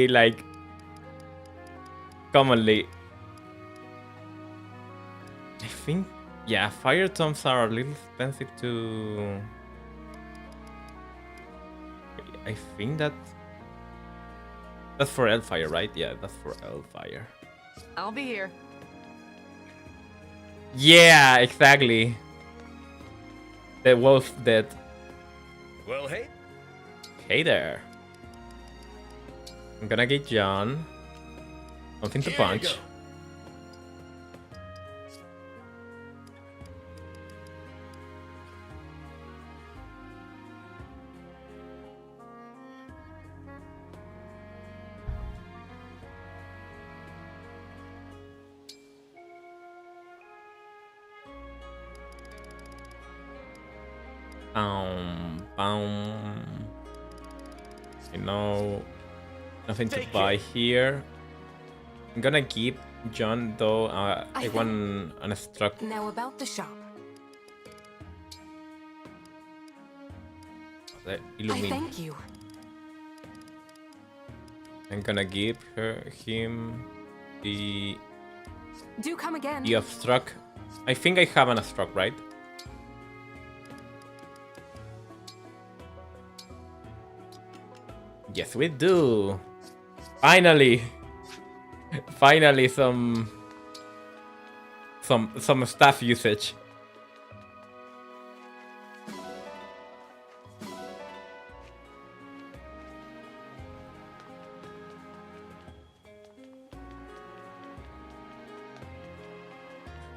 A: like commonly. I think, yeah, fire tombs are a little expensive to... I think that's for Elfire, right? Yeah, that's for Elfire.
B: I'll be here.
A: Yeah, exactly. The wolf dead.
E: Well, hey.
A: Hey there. I'm gonna get John something to punch. You know, nothing to buy here. I'm gonna keep John though. I want an struck.
K: Now about the shop.
A: I
K: thank you.
A: I'm gonna give him the.
K: Do come again.
A: The obstruct. I think I have an obstruct, right? Yes, we do. Finally, finally, some staff usage.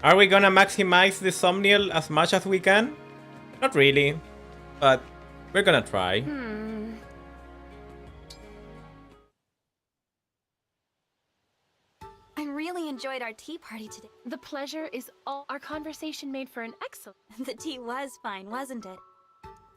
A: Are we gonna maximize the Somniel as much as we can? Not really, but we're gonna try.
M: I really enjoyed our tea party today.
L: The pleasure is all. Our conversation made for an excellent.
M: The tea was fine, wasn't it?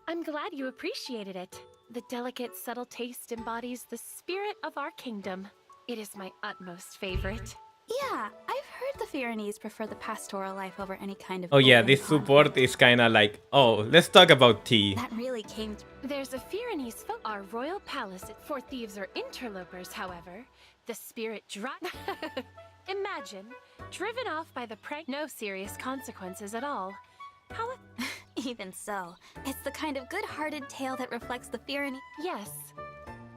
L: I'm glad you appreciated it. The delicate, subtle taste embodies the spirit of our kingdom. It is my utmost favorite.
M: Yeah, I've heard the Pyrenees prefer the pastoral life over any kind of...
A: Oh yeah, this support is kinda like, oh, let's talk about tea.
M: That really came...
L: There's a Pyrenees folk. Our royal palace for thieves or interlopers, however. The spirit Imagine, driven off by the prank. No serious consequences at all. How...
M: Even so, it's the kind of good-hearted tale that reflects the Pyrenees.
L: Yes.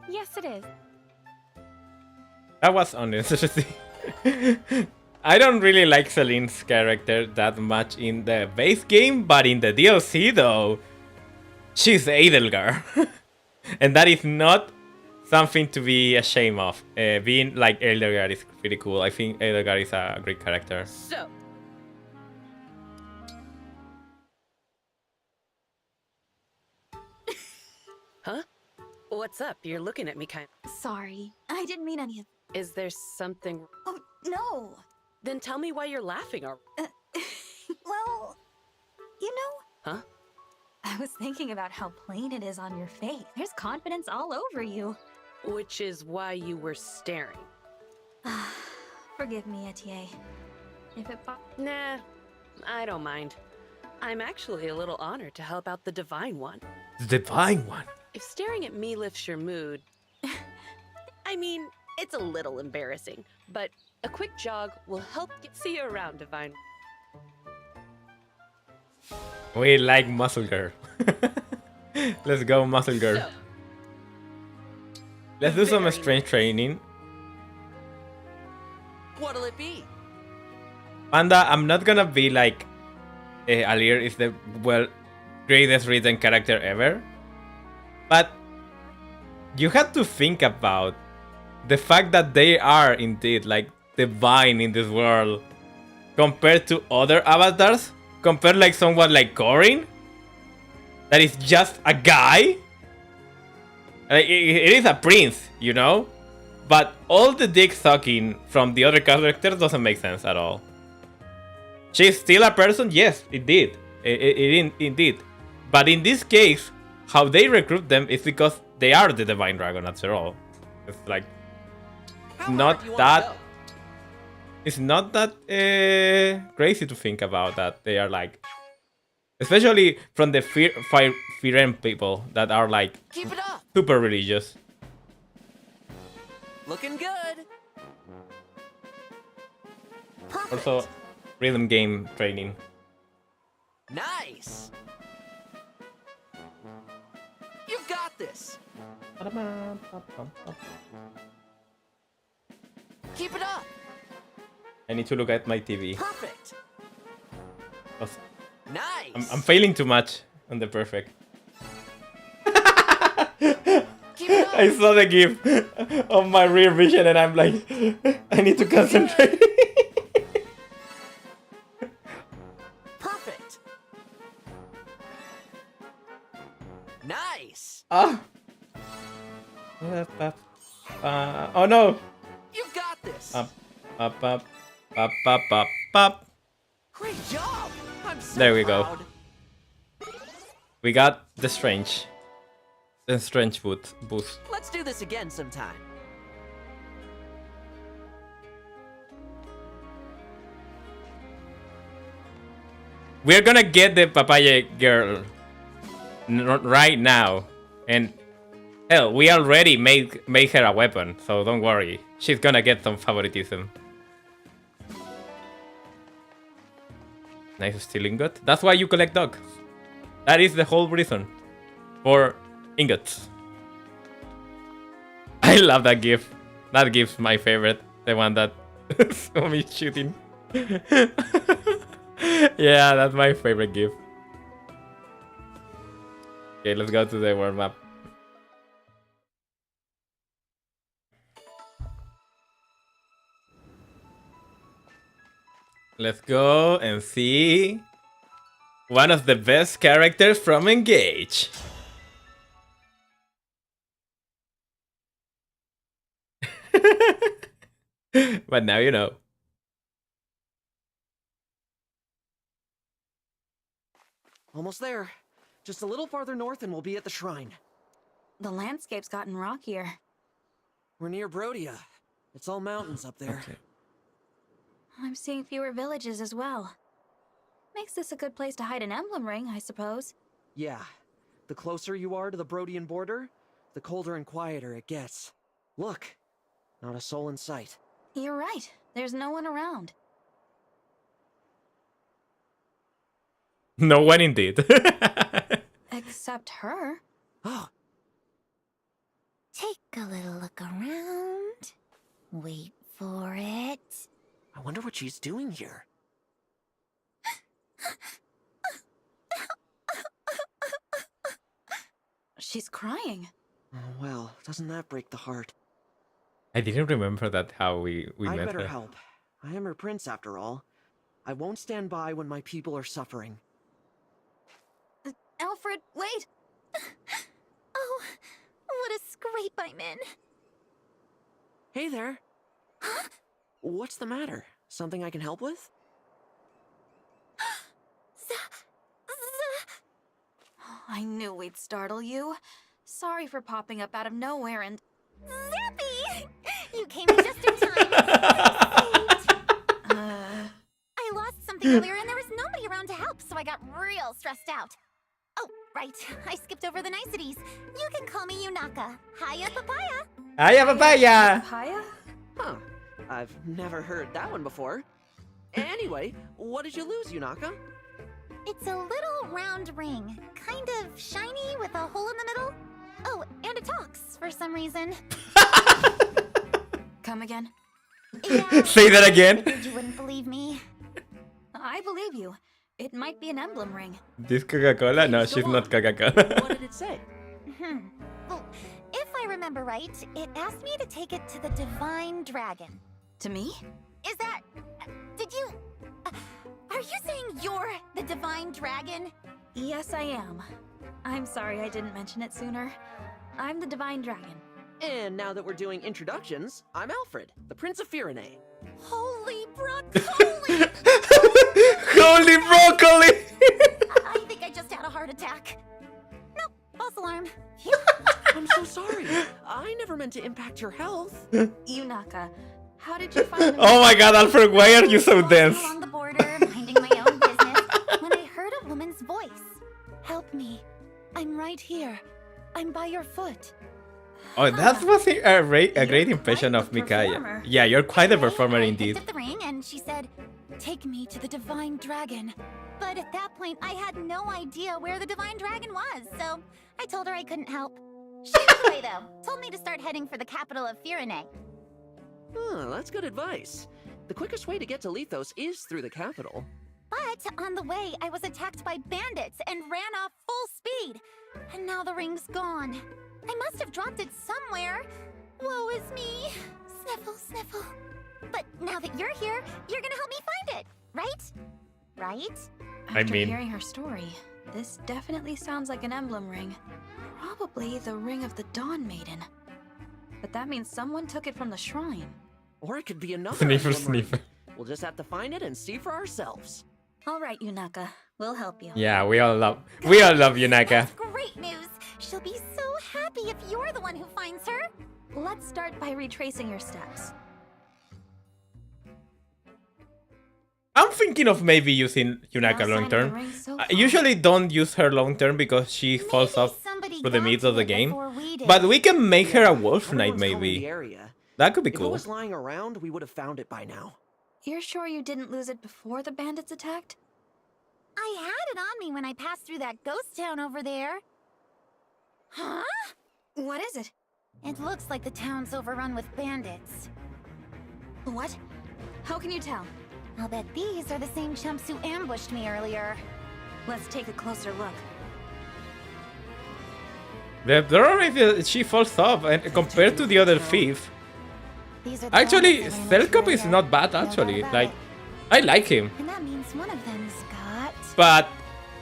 L: Yes, it is.
A: That was unnecessary. I don't really like Celine's character that much in the base game, but in the DLC though, she's Edelgar. And that is not something to be ashamed of. Being like Edelgar is pretty cool. I think Edelgar is a great character.
K: So. Huh? What's up? You're looking at me kind of...
M: Sorry, I didn't mean any of...
K: Is there something...
M: Oh, no!
K: Then tell me why you're laughing.
M: Well, you know...
K: Huh?
M: I was thinking about how plain it is on your face. There's confidence all over you.
K: Which is why you were staring.
M: Forgive me, Etienne. If it
K: Nah, I don't mind. I'm actually a little honored to help out the Divine One.
A: The Divine One?
K: If staring at me lifts your mood... I mean, it's a little embarrassing, but a quick jog will help see you around, Divine.
A: We like Muscle Girl. Let's go, Muscle Girl.
K: So,
A: let's do some strength training.
K: What'll it be?
A: Panda, I'm not gonna be like Alir is the greatest written character ever, but you have to think about the fact that they are indeed like divine in this world compared to other avatars. Compared like someone like Corin, that is just a guy. Like, it is a prince, you know, but all the dick sucking from the other characters doesn't make sense at all. She's still a person, yes, it did, indeed. But in this case, how they recruit them is because they are the Divine Dragon after all. It's like not that. It's not that crazy to think about that they are like, especially from the Firen people that are like super religious.
N: Looking good. Perfect.
A: Also, rhythm game training.
N: Nice. You've got this. Keep it up.
A: I need to look at my TV.
N: Perfect. Nice.
A: I'm failing too much on the perfect. I saw the GIF of my rear vision and I'm like, I need to concentrate.
N: Perfect. Nice.
A: Oh no.
N: You've got this.
A: Up.
N: Great job. I'm so
A: There we
N: proud.
A: go. We got the strange boost.
N: Let's do this again sometime.
A: We're gonna get the papaya girl right now, and hell, we already made her a weapon, so don't worry. She's gonna get some favoritism. Nice steel ingot. That's why you collect dogs. That is the whole reason for ingots. I love that gif. That gif's my favorite. The one that saw me shooting. Yeah, that's my favorite gif. Okay, let's go to the world map. Let's go and see one of the best characters from Engage. But now you know.
N: Almost there. Just a little farther north and we'll be at the shrine.
M: The landscape's gotten rockier.
N: We're near Brodia. It's all mountains up there.
A: Okay.
M: I'm seeing fewer villages as well. Makes this a good place to hide an emblem ring, I suppose.
N: Yeah. The closer you are to the Brodian border, the colder and quieter it gets. Look. Not a soul in sight.
M: You're right. There's no one around.
A: No one indeed.
M: Except her.
N: Oh.
J: Take a little look around. Wait for it.
N: I wonder what she's doing here.
M: She's crying.
N: Oh, well, doesn't that break the heart?
A: I didn't remember that how we
N: I'd
A: met
N: better
A: her.
N: help. I am her prince after all. I won't stand by when my people are suffering.
C: Alfred, wait! Oh, what a scrape I'm in.
N: Hey there. What's the matter? Something I can help with?
M: I knew we'd startle you. Sorry for popping up out of nowhere and...
C: Zippy! You came in just in time. I lost something earlier and there was nobody around to help, so I got real stressed out. Oh, right. I skipped over the niceties. You can call me Yunaka. Hiya, papaya.
A: Hiya, papaya.
M: Papaya?
N: Huh. I've never heard that one before. Anyway, what did you lose, Yunaka?
C: It's a little round ring. Kind of shiny with a hole in the middle. Oh, and it talks for some reason.
M: Come again?
C: Yeah,
A: Say that again.
C: you wouldn't believe me.
M: I believe you. It might be an emblem ring.
A: This Coca-Cola? No, she's not Coca-Cola.
N: What did it say?
C: Well, if I remember right, it asked me to take it to the Divine Dragon.
M: To me?
C: Is that... Did you... are you saying you're the Divine Dragon?
M: Yes, I am. I'm sorry I didn't mention it sooner. I'm the Divine Dragon.
N: And now that we're doing introductions, I'm Alfred, the Prince of Firene.
C: Holy broccoli!
A: Holy broccoli!
C: I think I just had a heart attack. Nope, false alarm.
N: I'm so sorry. I never meant to impact your health.
M: Yunaka, how did you find
A: Oh my god, Alfred, why are you so dense?
C: Along the border, minding my own business, when I heard a woman's voice. Help me. I'm right here. I'm by your foot.
A: Oh, that was a great impression of Mikaya. Yeah, you're quite a performer indeed.
C: I picked up the ring and she said, "Take me to the Divine Dragon." But at that point, I had no idea where the Divine Dragon was, so I told her I couldn't help. She was away though. Told me to start heading for the capital of Firene.
N: Oh, that's good advice. The quickest way to get to Lethos is through the capital.
C: But on the way, I was attacked by bandits and ran off full speed. And now the ring's gone. I must have dropped it somewhere. Woe is me. Sniffle, sniffle. But now that you're here, you're gonna help me find it, right? Right?
M: After hearing her story, this definitely sounds like an emblem ring. Probably the Ring of the Dawn Maiden. But that means someone took it from the shrine.
N: Or it could be another
A: Sniffer,
N: emblem ring.
A: sniffer.
N: We'll just have to find it and see for ourselves.
M: All right, Yunaka. We'll help you.
A: Yeah, we all love Yunaka.
C: That's great news. She'll be so happy if you're the one who finds her.
M: Let's start by retracing your steps.
A: I'm thinking of maybe using Yunaka long term. I usually don't use her long term because she falls off through the middle of the game. But we can make her a wolf knight maybe. That could be
N: If it
A: cool.
N: was lying around, we would have found it by now.
M: You're sure you didn't lose it before the bandits attacked?
C: I had it on me when I passed through that ghost town over there. Huh?
M: What is it?
C: It looks like the town's overrun with bandits.
M: What? How can you tell?
C: I'll bet these are the same chumps who ambushed me earlier.
M: Let's take a closer look.
A: The door, she falls off, and compared to the other thief, actually, Selkop is not bad. Actually, like, I like him.
C: And that means one of them's got...
A: But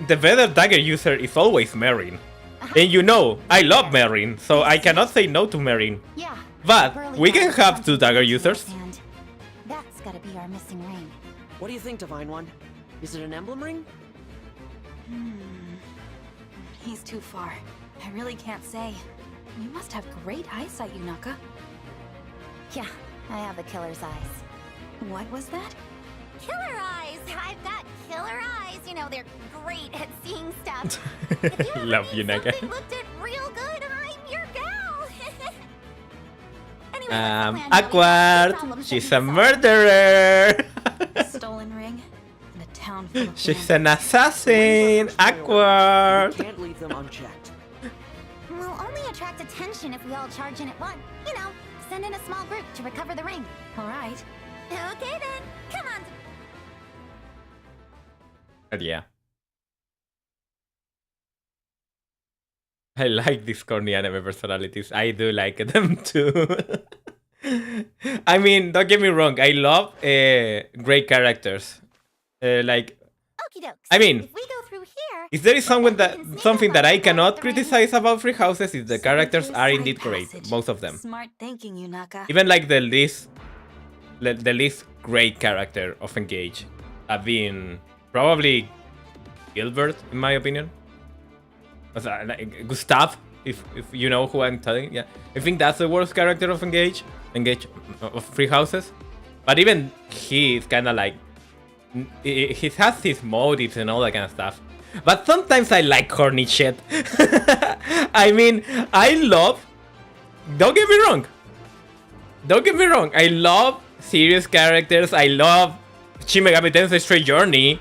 A: the better dagger user is always Merrin. And you know, I love Merrin, so I cannot say no to Merrin.
C: Yeah.
A: But we can have two dagger users.
C: And that's gotta be our missing ring.
N: What do you think, Divine One? Is it an emblem ring?
M: He's too far. I really can't say. You must have great eyesight, Yunaka.
C: Yeah, I have the killer's eyes.
M: What was that?
C: Killer eyes! I've got killer eyes. You know, they're great at seeing stuff. If you ever
A: Love
C: need
A: Yunaka.
C: something looked at real good, I'm your gal. Anyway, that's the plan,
A: Awkward.
C: Joey.
A: She's a murderer.
M: A stolen ring and a town full of
A: She's
M: bandits.
A: an assassin. Awkward.
N: Can't leave them unchecked.
C: We'll only attract attention if we all charge in at once. You know, send in a small group to recover the ring.
M: All right.
C: Okay then, come on.
A: But yeah. I like these corny anime personalities. I do like them too. I mean, don't get me wrong. I love great characters. Like,
C: Okie dokes.
A: I mean,
C: If we go through here,
A: if there is something that I cannot criticize about Free Houses, is the characters are indeed great, most of them.
M: Smart thinking, Yunaka.
A: Even like the least great character of Engage, being probably Gilbert, in my opinion. Like Gustav, if you know who I'm telling. Yeah, I think that's the worst character of Engage of Free Houses. But even he is kind of like, he has his motives and all that kind of stuff. But sometimes I like corny shit. I mean, I love, don't get me wrong, I love serious characters, I love Shin Megami Tensei Straight Journey.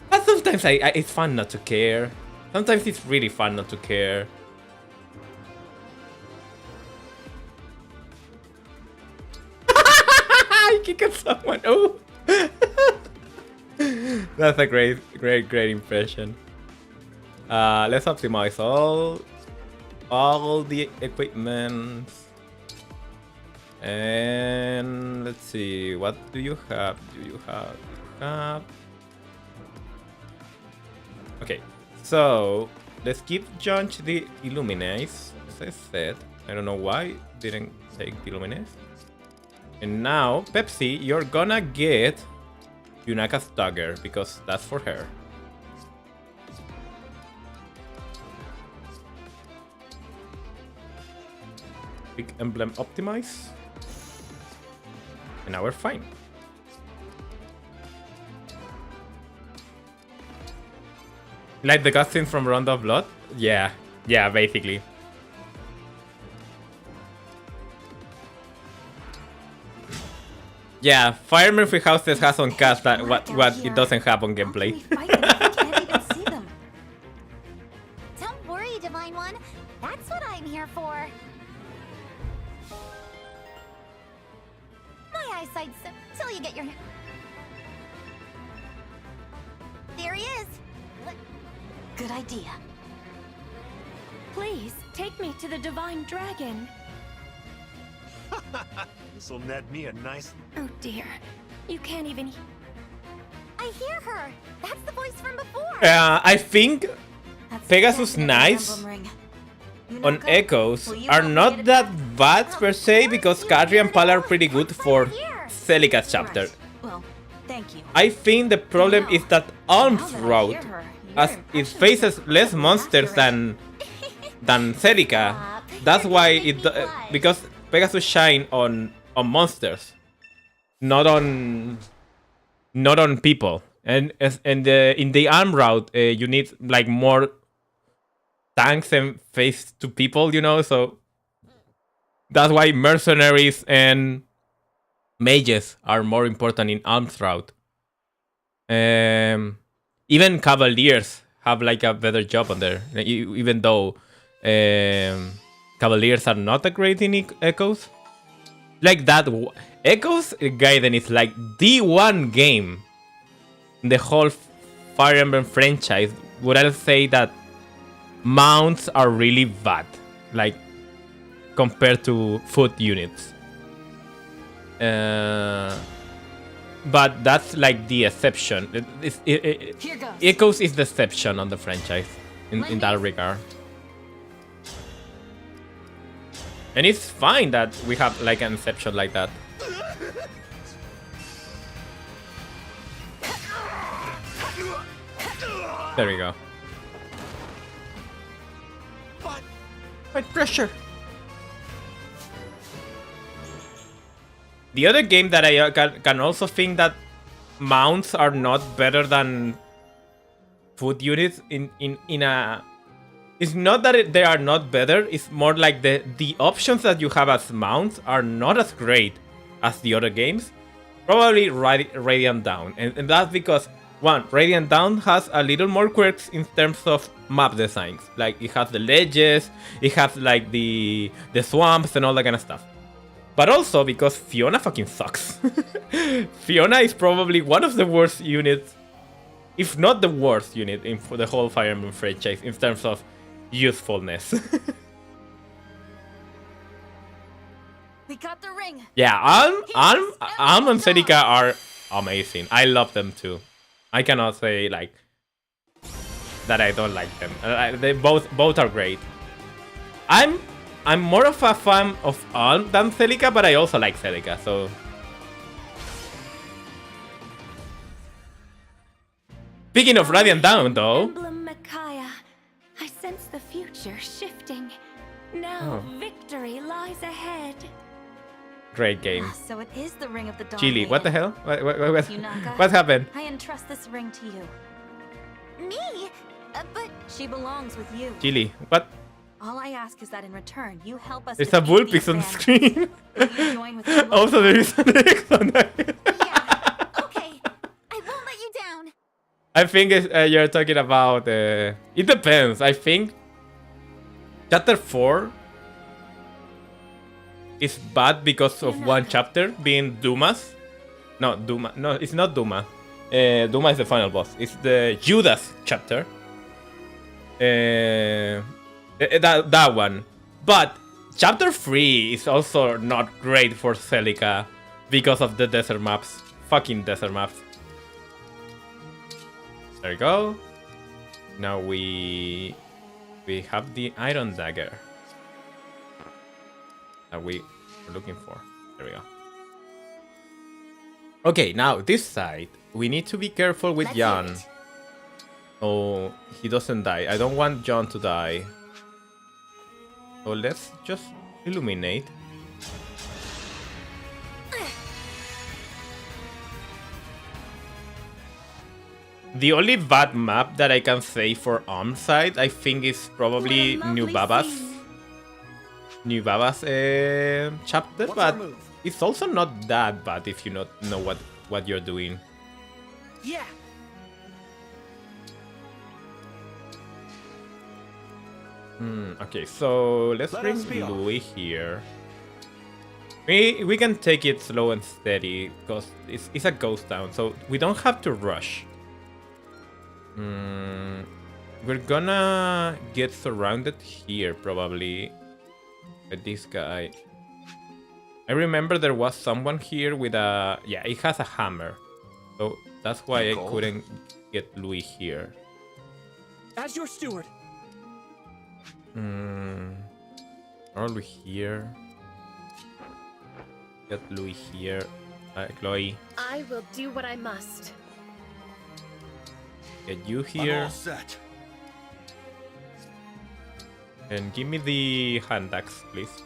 A: But sometimes it's fun not to care. Sometimes it's really fun not to care. I kicked someone. Oh. That's a great impression. Let's optimize all the equipment. And let's see, what do you have? Okay, so let's keep Junch the Illuminates, as I said. I don't know why didn't take the Illuminates. And now, Pepsi, you're gonna get Yunaka's dagger, because that's for her. Big emblem optimize. And now we're fine. Like the cutscene from Round of Blood? Yeah, basically. Yeah, Fire Emblem Free Houses has on cast that what it doesn't have on gameplay.
C: Don't worry, Divine One. That's what I'm here for. My eyesight's till you get your... There he is.
J: Good idea.
L: Please, take me to the Divine Dragon.
I: This'll net me a nice...
L: Oh dear. You can't even...
C: I hear her. That's the voice from before.
A: I think Pegasus Knights on Echoes are not that bad per se, because Kadri and Pal are pretty good for Celica's chapter.
J: Well, thank you.
A: I think the problem is that Alm's route, as it faces less monsters than Celica. That's why it because Pegasus shine on monsters, not on people. And in the Alm route, you need like more tanks and face to people, you know. So that's why mercenaries and mages are more important in Alm's route. Even Cavaliers have like a better job on there, even though Cavaliers are not that great in Echoes. Like that, Echoes Gaiden is like the one game in the whole Fire Emblem franchise would I say that mounts are really bad, like compared to foot units. But that's like the exception. Echoes is the exception on the franchise in that regard. And it's fine that we have like an exception like that. There we go. Fight pressure. The other game that I can also think that mounts are not better than foot units in a... It's not that they are not better, it's more like the options that you have as mounts are not as great as the other games. Probably Radiant Dawn. And that's because, one, Radiant Dawn has a little more quirks in terms of map designs. Like, it has the ledges, it has like the swamps and all that kind of stuff. But also because Fiona fucking sucks. Fiona is probably one of the worst units, if not the worst unit for the whole Fire Emblem franchise in terms of usefulness.
J: We got the ring.
A: Yeah, Alm and Celica are amazing. I love them too. I cannot say like that I don't like them. They both are great. I'm more of a fan of Alm than Celica, but I also like Celica, so... Speaking of Radiant Dawn, though...
L: Emblem Micaiah. I
M: sense the future shifting. Now victory lies ahead.
A: Great game.
M: So it is the ring of the dawn.
A: Cheela, what the hell?
M: Yunaka,
A: What happened?
M: I entrust this ring to you.
C: Me? But
M: she belongs with you.
A: Cheela, what?
M: All I ask is that in return, you help us.
A: There's a Vulpix on screen. Also, there is an X on that.
C: okay, I won't let you down.
A: I think you're talking about. It depends. I think chapter 4 is bad because of one chapter being Duma's. No, Duma. No, it's not Duma. Duma is the final boss. It's the Judas chapter. That one. But chapter 3 is also not great for Celica because of the desert maps. Fucking desert maps. There we go. Now we have the iron dagger that we were looking for. There we go. Okay, now this side. We need to be careful with Jan. Oh, he doesn't die. I don't want John to die. So let's just illuminate. The only bad map that I can say for arm side, I think, is probably New Baba's. New Baba's chapter, but it's also not that bad if you not know what you're doing.
N: Yeah.
A: Okay, so let's bring Louis here. We can take it slow and steady because it's a ghost town, so we don't have to rush. We're gonna get surrounded here probably by this guy. I remember there was someone here with a... Yeah, it has a hammer. So that's why I couldn't get Louis here.
N: As your steward.
A: Probably here. Get Louis here. Chloe.
L: I will do what I must.
A: Get you here.
I: I'm all set.
A: And give me the hand axe, please.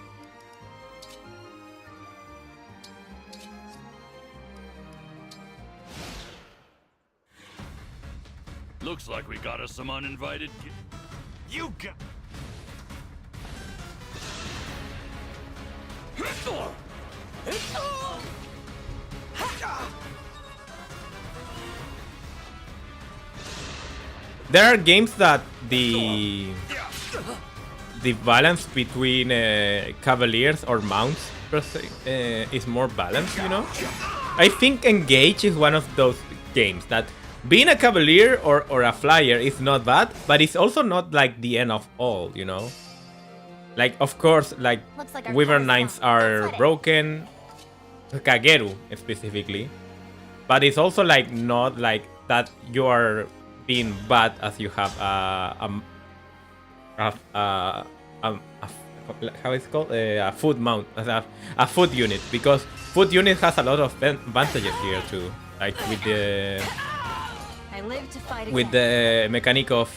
O: Looks like we got us some uninvited.
I: You got.
A: There are games that the balance between cavaliers or mounts per se is more balanced, you know? I think Engage is one of those games that being a cavalier or a flyer is not bad, but it's also not like the end of all, you know? Like, of course, like Wyvern Knights are broken, Kageru specifically, but it's also like not like that you are being bad as you have how is it called, a foot mount, a foot unit, because foot unit has a lot of advantages here too, like with the mechanic of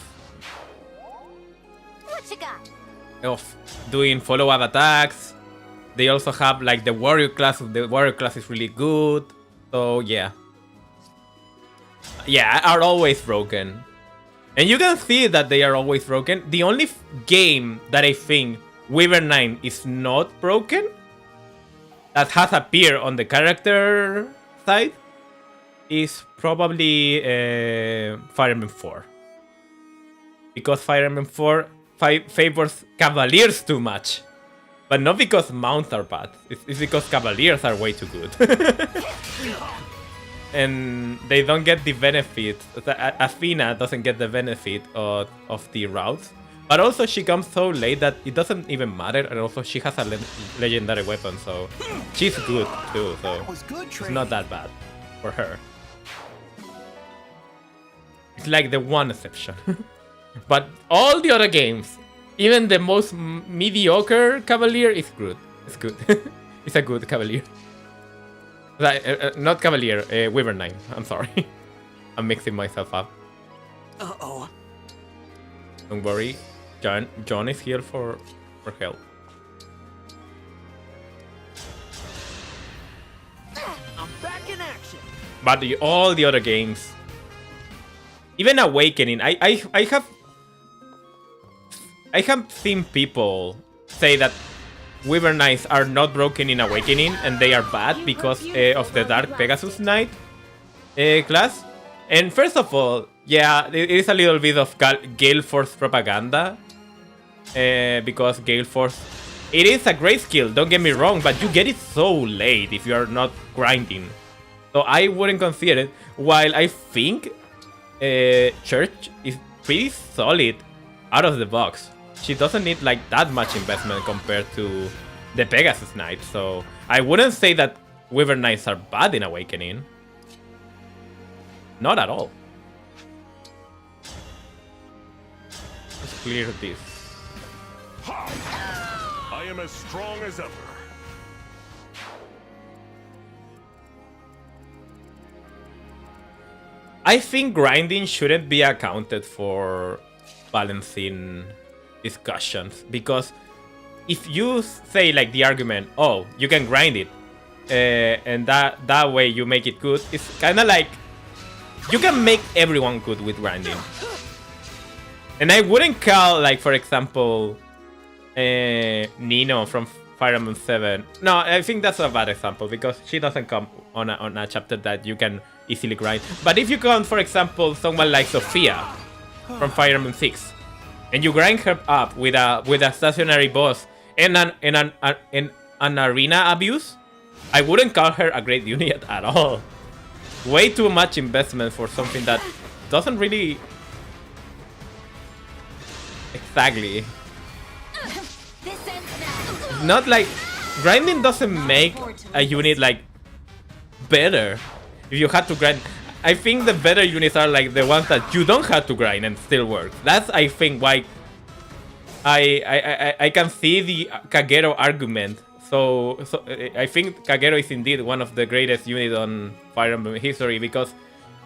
A: doing follow-up attacks. They also have like the warrior class. The warrior class is really good. So yeah, are always broken, and you can see that they are always broken. The only game that I think Wyvern 9 is not broken, that has appeared on the character side, is probably Fire Emblem 4, because Fire Emblem 4 favors cavaliers too much, but not because mounts are bad. It's because cavaliers are way too good. And they don't get the benefit. Athena doesn't get the benefit of the routes, but also she comes so late that it doesn't even matter, and also she has a legendary weapon, so she's good too, so it's not that bad for her. It's like the one exception. But all the other games, even the most mediocre cavalier is good. It's good. It's a good cavalier. Like, not cavalier, Wyvern 9. I'm sorry. I'm mixing myself up.
N: Uh-oh.
A: Don't worry. John is here for help.
N: I'm back in action.
A: But all the other games, even Awakening, I have seen people say that Wyvern Knights are not broken in Awakening and they are bad because of the Dark Pegasus Knight class. And first of all, yeah, it is a little bit of Gale Force propaganda because Gale Force, it is a great skill, don't get me wrong, but you get it so late if you are not grinding. So I wouldn't consider it, while I think Church is pretty solid out of the box. She doesn't need like that much investment compared to the Pegasus Knight, so I wouldn't say that Wyvern Knights are bad in Awakening. Not at all. Let's clear this.
G: I am as strong as ever.
A: I think grinding shouldn't be accounted for balancing discussions, because if you say like the argument, oh, you can grind it, and that way you make it good, it's kind of like you can make everyone good with grinding. And I wouldn't call, like, for example, Nino from Fire Emblem 7. No, I think that's a bad example because she doesn't come on a chapter that you can easily grind. But if you count, for example, someone like Sophia from Fire Emblem 6, and you grind her up with a stationary boss and an arena abuse, I wouldn't call her a great unit at all. Way too much investment for something that doesn't really... Exactly. It's not like... Grinding doesn't make a unit like better if you had to grind. I think the better units are like the ones that you don't have to grind and still work. That's, I think, why I can see the Kagero argument. So I think Kagero is indeed one of the greatest units on Fire Emblem history because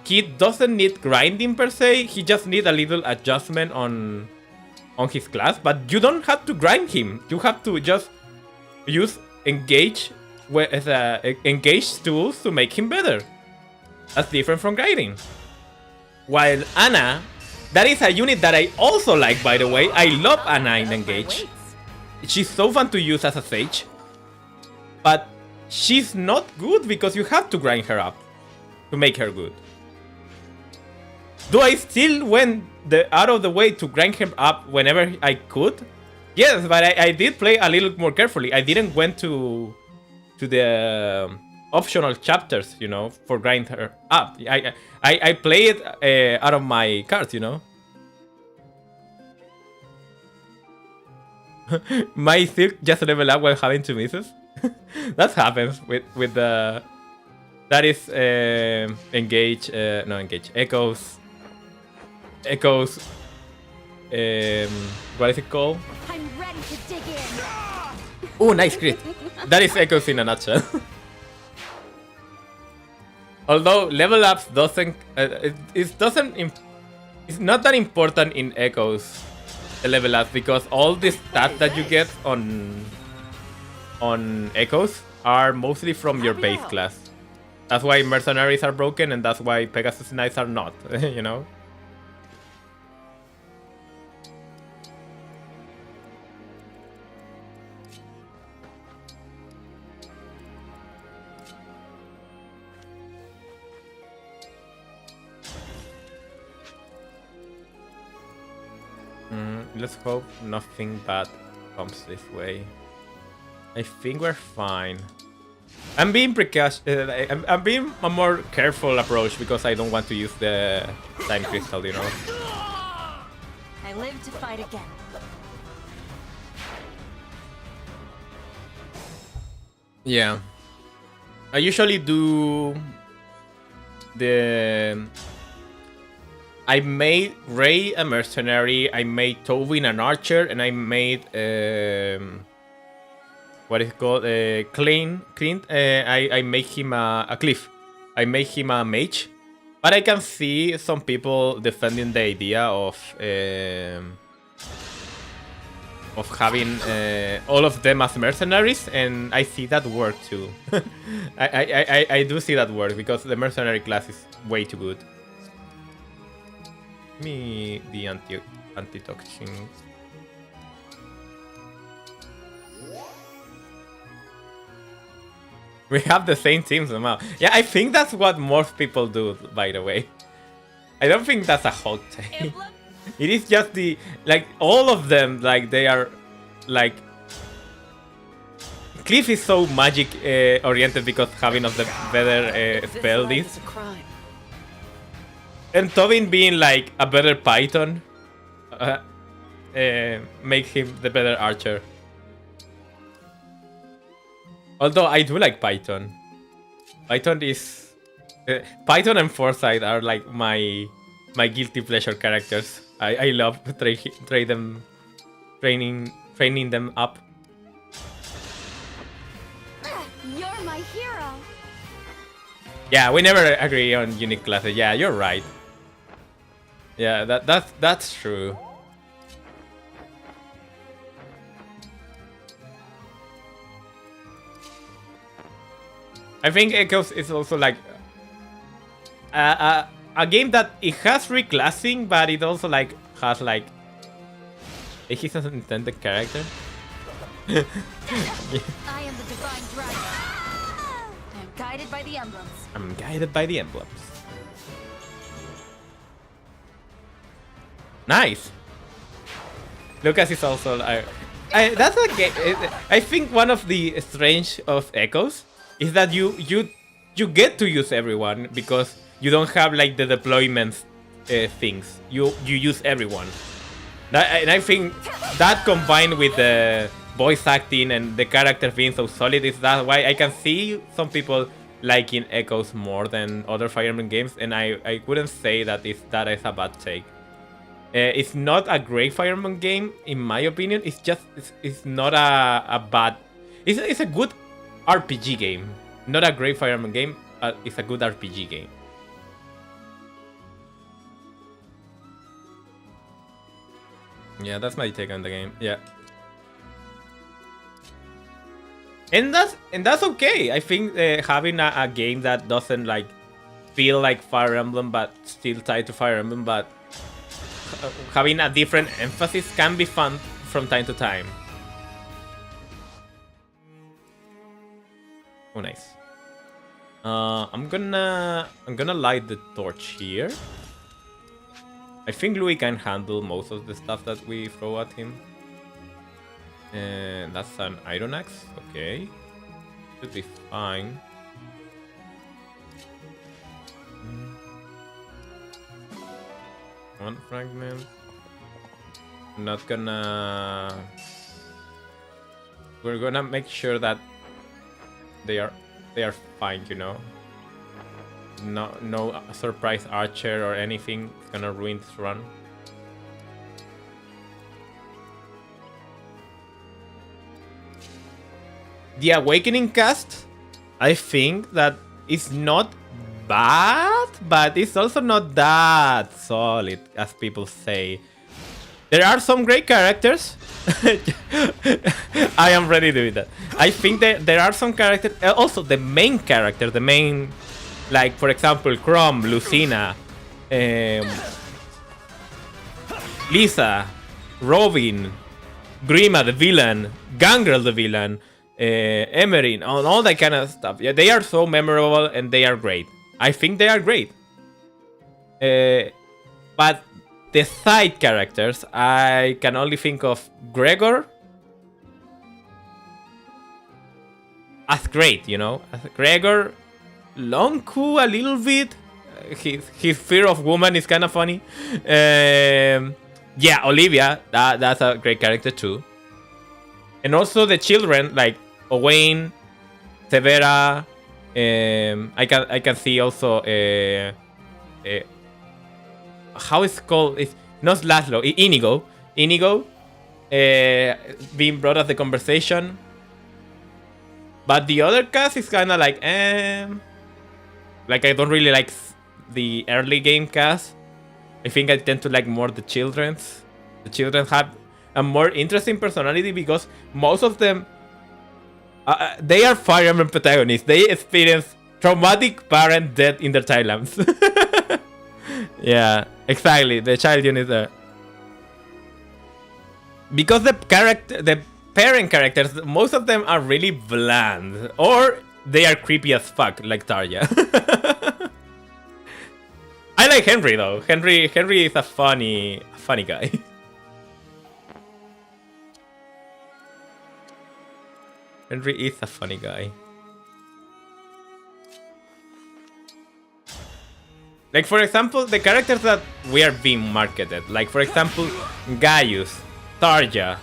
A: he doesn't need grinding per se. He just needs a little adjustment on his class, but you don't have to grind him. You have to just use engage tools to make him better. That's different from grinding. While Anna, that is a unit that I also like, by the way. I love Anna in engage. She's so fun to use as a sage. But she's not good because you have to grind her up to make her good. Do I still went out of the way to grind her up whenever I could? Yes, but I did play a little more carefully. I didn't went to the optional chapters, you know, for grind her up. I played out of my cards, you know. My Silk just level up while having two misses. That happens with the... That is engage... no, engage. Echoes... what is it called?
C: I'm ready to dig in.
A: Oh, nice crit. That is Echoes in a nutshell. Although level ups doesn't... it's not that important in Echoes, the level ups, because all the stats that you get on Echoes are mostly from your base class. That's why Mercenaries are broken, and that's why Pegasus Knights are not, you know? Let's hope nothing bad comes this way. I think we're fine. I'm being precautious. I'm being a more careful approach because I don't want to use the time crystal, you know.
J: I live to fight again.
A: Yeah. I usually do the... I made Ray a mercenary, I made Tobin an archer, and I made what is it called? Clint. I make him a Cliff. I make him a mage. But I can see some people defending the idea of of having all of them as mercenaries, and I see that work too. I do see that work because the mercenary class is way too good. Give me the anti-toxin. We have the same team somehow. Yeah, I think that's what most people do, by the way. I don't think that's a hot take. It is just the, like, all of them, like, they are, like... Cliff is so magic oriented because having of the better spell list. And Tobin being, like, a better Python makes him the better archer. Although I do like Python. Python is... Python and Foresight are, like, my guilty pleasure characters. I love training them up.
C: You're my hero.
A: Yeah, we never agree on unique classes. Yeah, you're right. Yeah, that's true. I think Echoes is also like a game that it has reclassing, but it also like has like he's an intended character.
C: Yeah. I am the divine dragon. I am guided by the emblems.
A: I'm guided by the emblems. Nice. Lucas is also that's a game. I think one of the strange of Echoes is that you get to use everyone because you don't have like the deployment things. You use everyone. And I think that combined with the voice acting and the character being so solid is that why I can see some people liking Echoes more than other Fire Emblem games, and I wouldn't say that is a bad take. It's not a great Fire Emblem game in my opinion. It's just it's not a bad. It's a good RPG game. Not a great Fire Emblem game. It's a good RPG game. Yeah, that's my take on the game. Yeah. And that's okay. I think having a game that doesn't like feel like Fire Emblem but still tied to Fire Emblem, but having a different emphasis can be fun from time to time. Oh, nice. I'm gonna light the torch here. I think Louis can handle most of the stuff that we throw at him. And that's an iron axe. Okay. Should be fine. One fragment. I'm not gonna... We're gonna make sure that they are fine, you know. No surprise archer or anything is gonna ruin this run. The Awakening cast, I think that it's not bad, but it's also not that solid as people say. There are some great characters. I am ready to do that. I think that there are some characters. Also, the main character, like for example, Chrom, Lucina, Lisa, Robin, Grima the villain, Gangrel the villain, Emerin, all that kind of stuff. Yeah, they are so memorable and they are great. I think they are great. But the side characters, I can only think of Gregor as great, you know. As Gregor, Lonku a little bit. His fear of woman is kind of funny. Yeah, Olivia, that's a great character too. And also the children like Owain, Severa. I can see also how it's called. It's not Laszlo. Inigo. Being brought up the conversation. But the other cast is kind of like like I don't really like the early game cast. I think I tend to like more the children's. The children have a more interesting personality because most of them, they are Fire Emblem protagonists. They experience traumatic parent death in their timelines. Yeah, exactly. The child unit there. Because the parent characters, most of them are really bland, or they are creepy as fuck, like Tarja. I like Henry though. Henry is a funny guy. Henry is a funny guy. Like, for example, the characters that we are being marketed. Like, for example, Gaius, Tarja,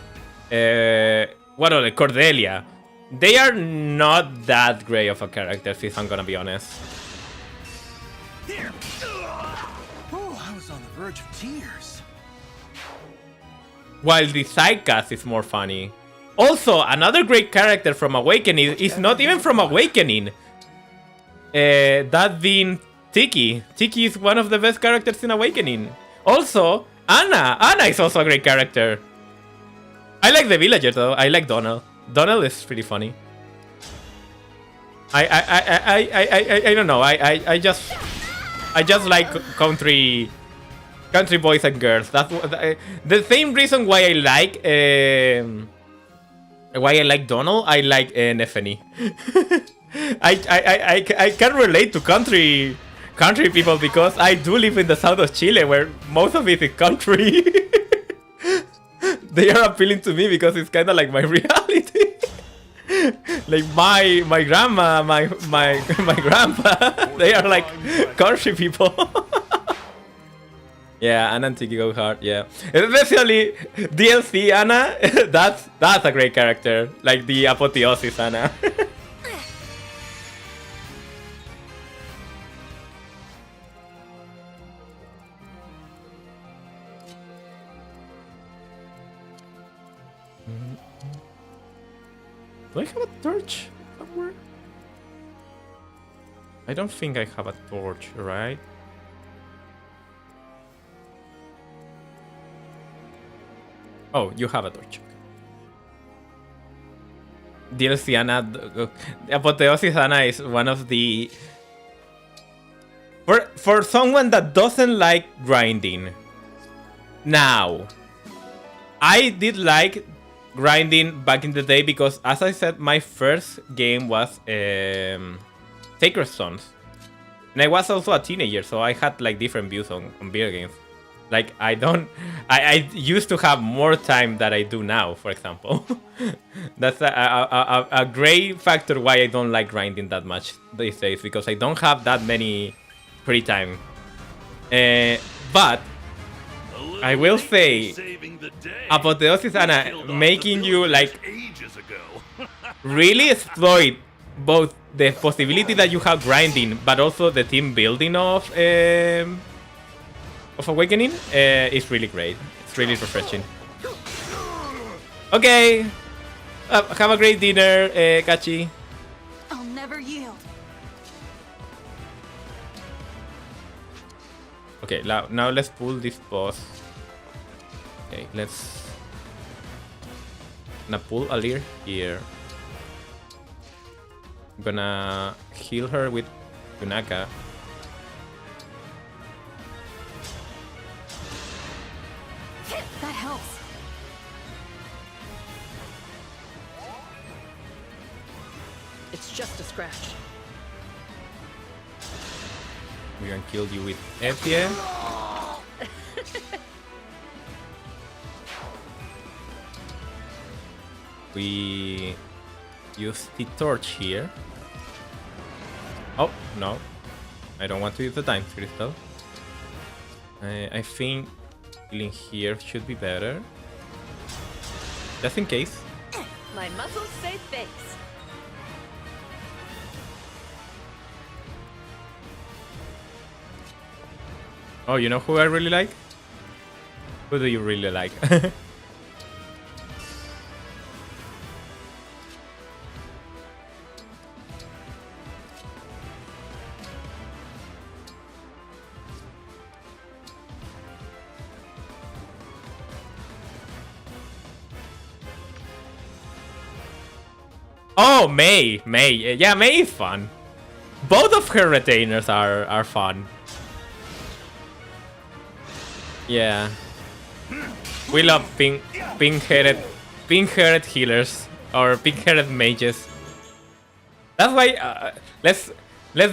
A: what other? Cordelia. They are not that great of a characters, if I'm gonna be honest.
I: Here. Oh, I was on the verge of tears.
A: While the sidecast is more funny. Also, another great character from Awakening is not even from Awakening. That being Tiki. Tiki is one of the best characters in Awakening. Also, Anna. Anna is also a great character. I like the villager though. I like Donald. Donald is pretty funny. I don't know. I just like country boys and girls. That's the same reason why I like Donald. I like Nefany. I can relate to country people because I do live in the south of Chile where most of it is country. They are appealing to me because it's kind of like my reality. Like my grandma, my grandpa, they are like country people. Yeah, Anna and Tiki go hard. Yeah, especially DLC Anna. That's a great character. Like the apotheosis Anna. Do I have a torch somewhere? I don't think I have a torch, right? Oh, you have a torch. DLC Anna, Apotheosis Anna is one of the... For someone that doesn't like grinding. Now, I did like grinding back in the day because, as I said, my first game was Sacred Stones. And I was also a teenager, so I had like different views on video games. Like, I used to have more time than I do now, for example. That's a great factor why I don't like grinding that much these days, because I don't have that many free time. But I will say, Apotheosis Anna making you like really exploit both the possibility that you have grinding, but also the team building of Awakening is really great. It's really refreshing. Okay, have a great dinner, Kachi.
M: I'll never yield.
A: Okay, now let's pull this boss. Okay, let's pull Alir here. I'm gonna heal her with Yunaka.
M: That helps.
K: It's just a scratch.
A: We're gonna kill you with Effie. We use the torch here. Oh, no. I don't want to use the time crystal. I think killing here should be better. Just in case.
K: My muscles say thanks.
A: Oh, you know who I really like? Who do you really like? Oh, May. Yeah, May is fun. Both of her retainers are fun. Yeah. We love pink-headed healers or pink-headed mages. That's why let's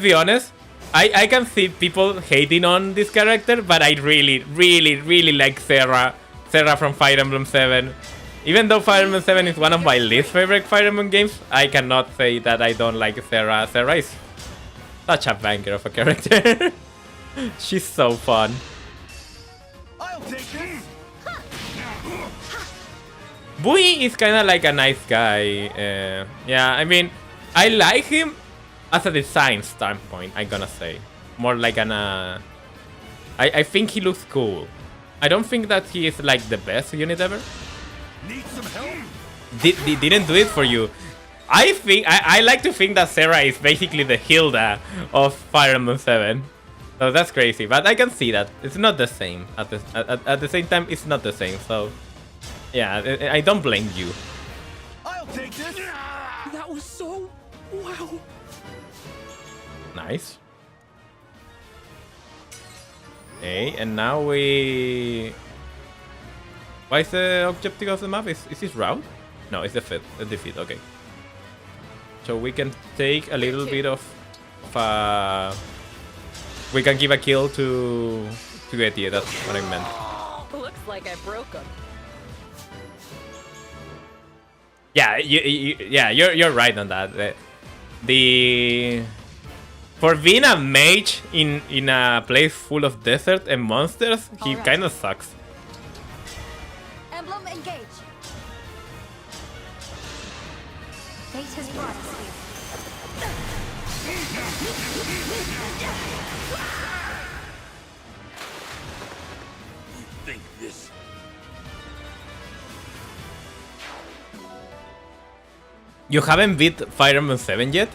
A: be honest. I can see people hating on this character, but I really like Serra from Fire Emblem 7. Even though Fire Emblem 7 is one of my least favorite Fire Emblem games, I cannot say that I don't like Serra. Serra is such a banger of a character. She's so fun.
I: I'll take this.
A: Bui is kind of like a nice guy. Yeah, I mean, I like him as a design standpoint, I'm gonna say. More like an... I think he looks cool. I don't think that he is like the best unit ever.
I: Need some help?
A: Didn't do it for you. I like to think that Serra is basically the Hilda of Fire Emblem 7. So that's crazy, but I can see that. It's not the same. At the same time, it's not the same, so... Yeah, I don't blame you.
I: I'll take this. That was so... wow.
A: Nice. Okay, and now we... What is the objective of the map? Is this route? No, it's the defeat, okay. So we can take a little bit of... we can give a kill to Getty, that's what I meant.
K: Looks like I broke him.
A: Yeah, you're right on that. For being a mage in a place full of desert and monsters, he kind of sucks.
M: Emblem engage. Fate has brought us
O: You think this?
A: You haven't beat Fire Emblem 7 yet?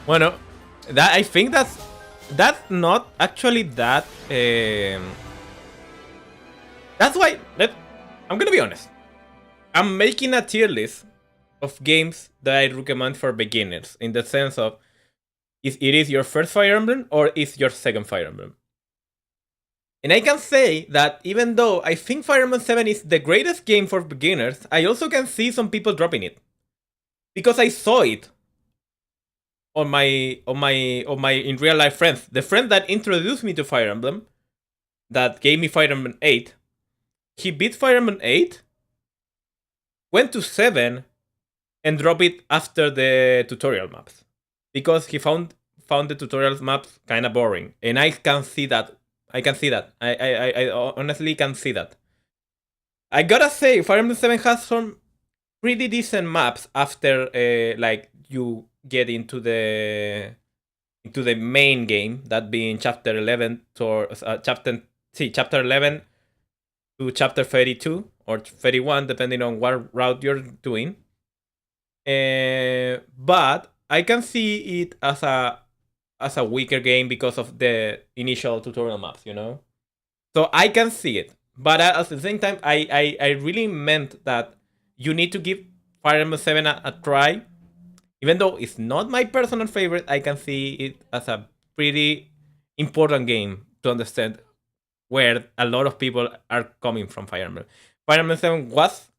A: Bueno, that I think that's not actually that. That's why I'm gonna be honest. I'm making a tier list of games that I recommend for beginners, in the sense of if it is your first Fire Emblem or is your second Fire Emblem. And I can say that even though I think Fire Emblem 7 is the greatest game for beginners, I also can see some people dropping it. Because I saw it on my in real life friends. The friend that introduced me to Fire Emblem, that gave me Fire Emblem 8, he beat Fire Emblem 8, went to 7, and dropped it after the tutorial maps. Because he found the tutorial maps kind of boring. And I can see that. I honestly can see that. I gotta say, Fire Emblem 7 has some pretty decent maps after like you get into the main game, that being chapter 11 to chapter 11 to chapter 32 or 31, depending on what route you're doing. But I can see it as a weaker game because of the initial tutorial maps, you know. So I can see it, but at the same time, I really meant that you need to give Fire Emblem 7 a try. Even though it's not my personal favorite, I can see it as a pretty important game to understand where a lot of people are coming from Fire Emblem. Fire Emblem 7 was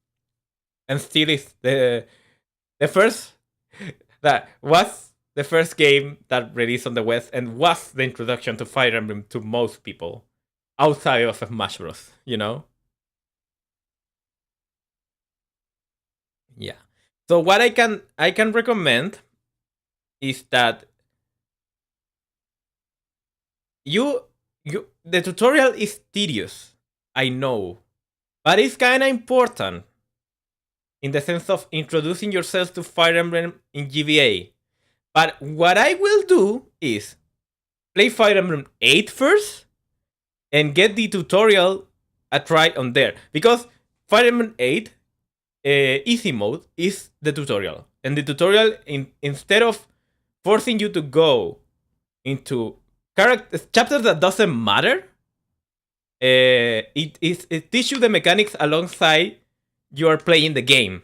A: and still is the first game that released on the West and was the introduction to Fire Emblem to most people outside of Smash Bros. You know? Yeah. So what I can recommend is that the tutorial is tedious, I know, but it's kind of important in the sense of introducing yourself to Fire Emblem in GBA. But what I will do is play Fire Emblem 8 first and get the tutorial a try on there, because Fire Emblem 8 easy mode is the tutorial, and the tutorial instead of forcing you to go into chapters that doesn't matter, it teaches you the mechanics alongside you are playing the game.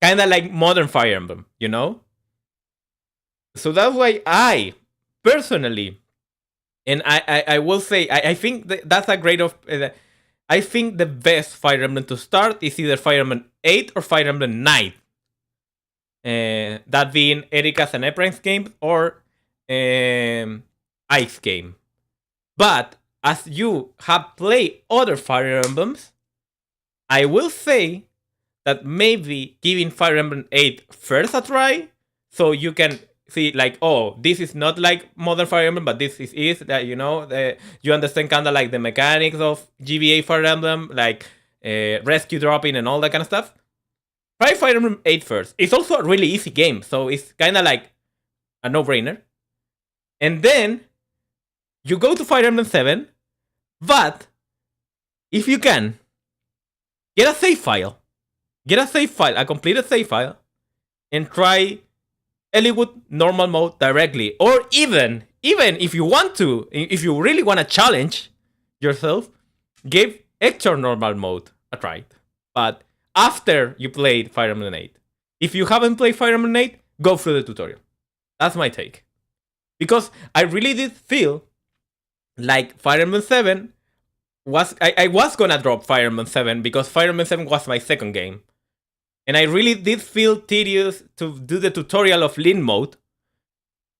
A: kind of like modern Fire Emblem, you know. So that's why I personally, and I will say I think that's a great of. I think the best Fire Emblem to start is either Fire Emblem 8 or Fire Emblem 9. That being Erika's and Ephraim's game or Ice game. But as you have played other Fire Emblems, I will say that maybe giving Fire Emblem 8 first a try, so you can see like, oh, this is not like modern Fire Emblem, but this is that, you know, you understand kind of like the mechanics of GBA Fire Emblem, like rescue dropping and all that kind of stuff. Try Fire Emblem 8 first. It's also a really easy game, so it's kind of like a no-brainer. And then you go to Fire Emblem 7, but if you can, get a save file. Get a save file, a completed save file, and try Eliwood normal mode directly. Or even if you want to, if you really want to challenge yourself, give extra normal mode a try. But after you played Fire Emblem 8. If you haven't played Fire Emblem 8, go through the tutorial. That's my take. Because I really did feel like Fire Emblem 7 was... I was gonna drop Fire Emblem 7 because Fire Emblem 7 was my second game. And I really did feel tedious to do the tutorial of Link mode.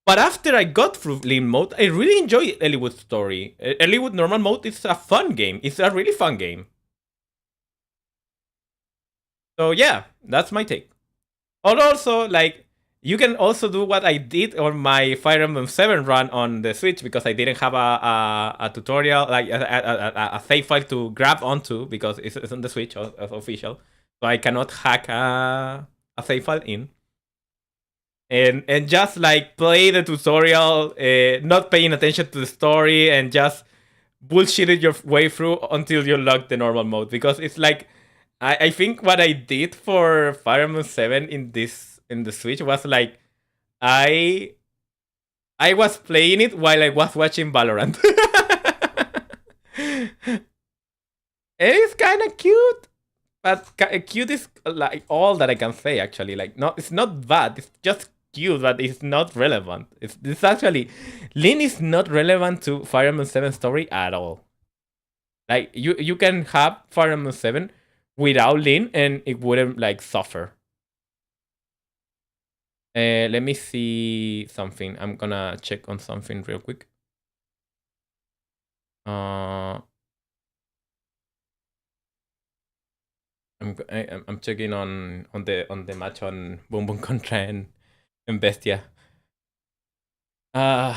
A: But after I got through Link mode, I really enjoyed Eliwood's story. Eliwood normal mode is a fun game. It's a really fun game. So yeah, that's my take. Or also, like, you can also do what I did on my Fire Emblem 7 run on the Switch because I didn't have a tutorial, like a save file to grab onto because it's on the Switch as official. So I cannot hack a save file in. And just like play the tutorial, not paying attention to the story and just bullshitted your way through until you unlock the normal mode. Because it's like, I think what I did for Fire Emblem 7 in the Switch was like, I was playing it while I was watching Valorant. It's kind of cute. But cute is like all that I can say, actually. Like, no, it's not bad. It's just cute, but it's not relevant. It's actually... Link is not relevant to Fire Emblem 7 story at all. Like, you can have Fire Emblem 7 without Link, and it wouldn't, like, suffer. Let me see something. I'm gonna check on something real quick. I'm checking on the match on Boom Boom Contra and Bestia. I'm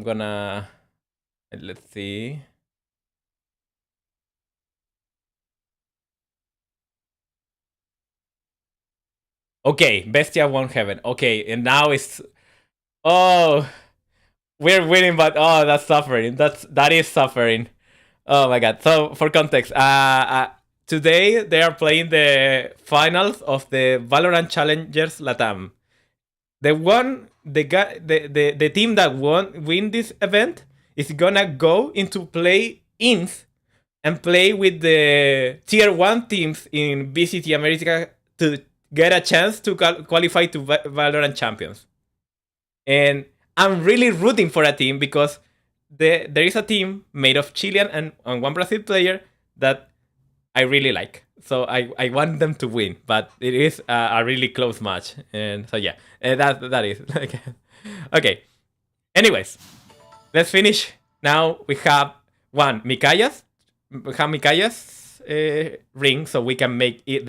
A: gonna... Let's see. Okay, Bestia won Heaven. Okay, and now it's... Oh, we're winning, but oh, that's suffering. That is suffering. Oh my god. So for context, today they are playing the finals of the Valorant Challengers Latam. The team that win this event is gonna go into play-ins and play with the tier 1 teams in VCT America to get a chance to qualify to Valorant Champions. And I'm really rooting for a team because there is a team made of Chilean and one Brazil player that I really like. So I want them to win, but it is a really close match. And so yeah, that is. Okay. Anyways, let's finish. Now we have Mikaya's ring, so we can make it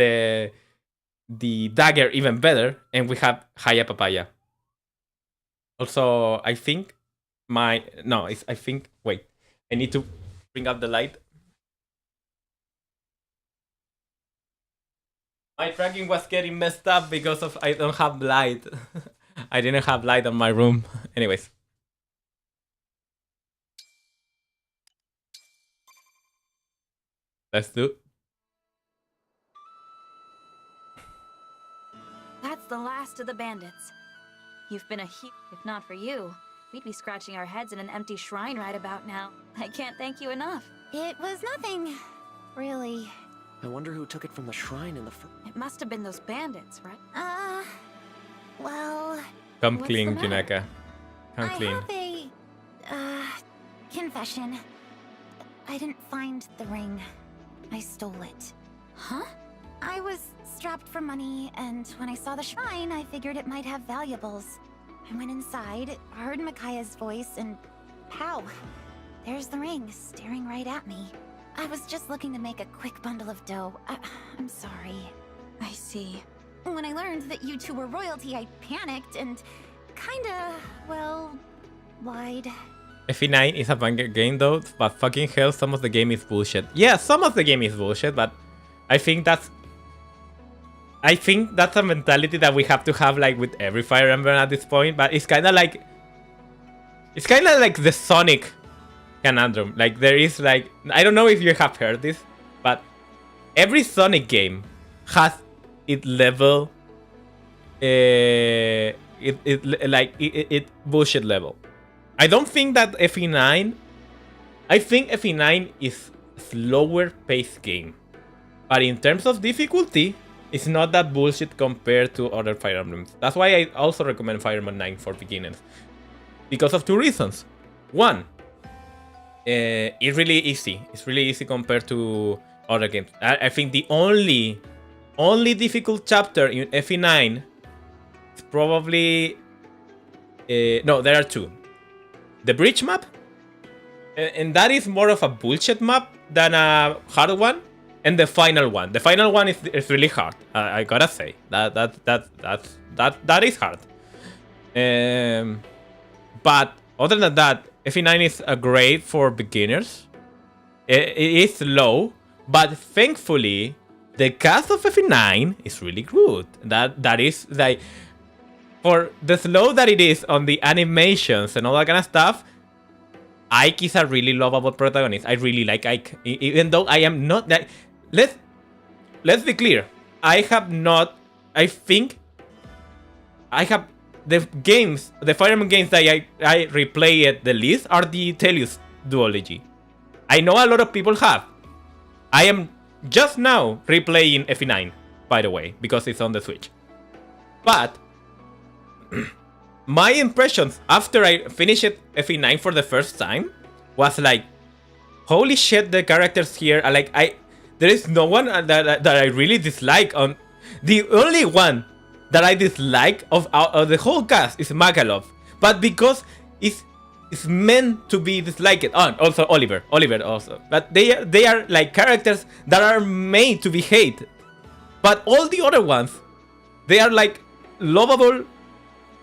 A: the dagger even better, and we have Haya Papaya. Also, I think wait, I need to bring up the light. My tracking was getting messed up because of I don't have light. I didn't have light on my room. Anyways. Let's do.
M: That's the last of the bandits. You've been a huge... If not for you, we'd be scratching our heads in an empty shrine right about now. I can't thank you enough.
C: It was nothing, really.
N: I wonder who took it from the shrine in the
M: It must have been those bandits, right?
C: Well...
A: Come
C: what's
A: clean,
C: the matter?
A: Junaka. Come clean.
C: I have a, confession. I didn't find the ring. I stole it.
M: Huh?
C: I was strapped for money, and when I saw the shrine, I figured it might have valuables. I went inside, heard Micaiah's voice, and pow! There's the ring, staring right at me. I was just looking to make a quick bundle of dough. I'm sorry.
M: I see.
C: When I learned that you two were royalty, I panicked and kinda, well, lied.
A: FE9 is a banger game though, but fucking hell, some of the game is bullshit. Yeah, some of the game is bullshit, but I think that's a mentality that we have to have like with every Fire Emblem at this point. But it's kind of like the Sonic conundrum. Like there is like, I don't know if you have heard this, but every Sonic game has its level, it bullshit level. I don't think that FE9. I think FE9 is a slower paced game, but in terms of difficulty, it's not that bullshit compared to other Fire Emblems. That's why I also recommend Fire Emblem 9 for beginners, because of two reasons. One, it's really easy. It's really easy compared to other games. I think the only difficult chapter in FE9 is probably no, there are two. The bridge map, and that is more of a bullshit map than a hard one. And the final one. The final one is really hard. I gotta say that is hard. But other than that, FE9 is a great for beginners. It is low, but thankfully the cast of FE9 is really good. That is like, for the slow that it is on the animations and all that kind of stuff, Ike is a really lovable protagonist. I really like Ike, even though I am not that. Let's be clear. I think I have the games, the Fire Emblem games that I replay it the least are the Telius duology. I know a lot of people have. I am just now replaying FE9, by the way, because it's on the Switch. But my impressions after I finished FE9 for the first time was like, holy shit, the characters here are like, there is no one that I really dislike. On the only one that I dislike of the whole cast is Magalov, but because it's meant to be disliked. Oh, also Oliver also. But they are like characters that are made to be hated. But all the other ones, they are like lovable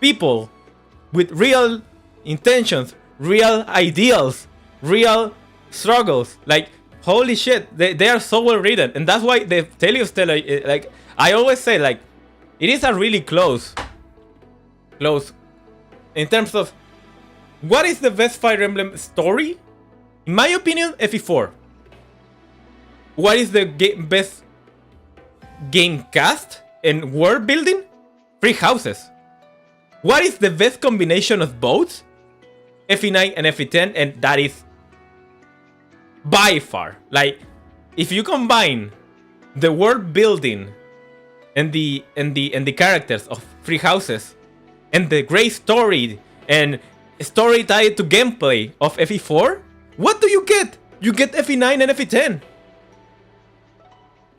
A: people with real intentions, real ideals, real struggles. Like, holy shit, they are so well written, and that's why the Telius Stella, like I always say, like it is a really close in terms of what is the best Fire Emblem story. In my opinion, FE4. What is the best game cast and world building? Three Houses. What is the best combination of both? FE9 and FE10, and that is by far, like, if you combine the world building and the characters of Three Houses and the great story and story tied to gameplay of FE4, what do you get? You get FE9 and FE10.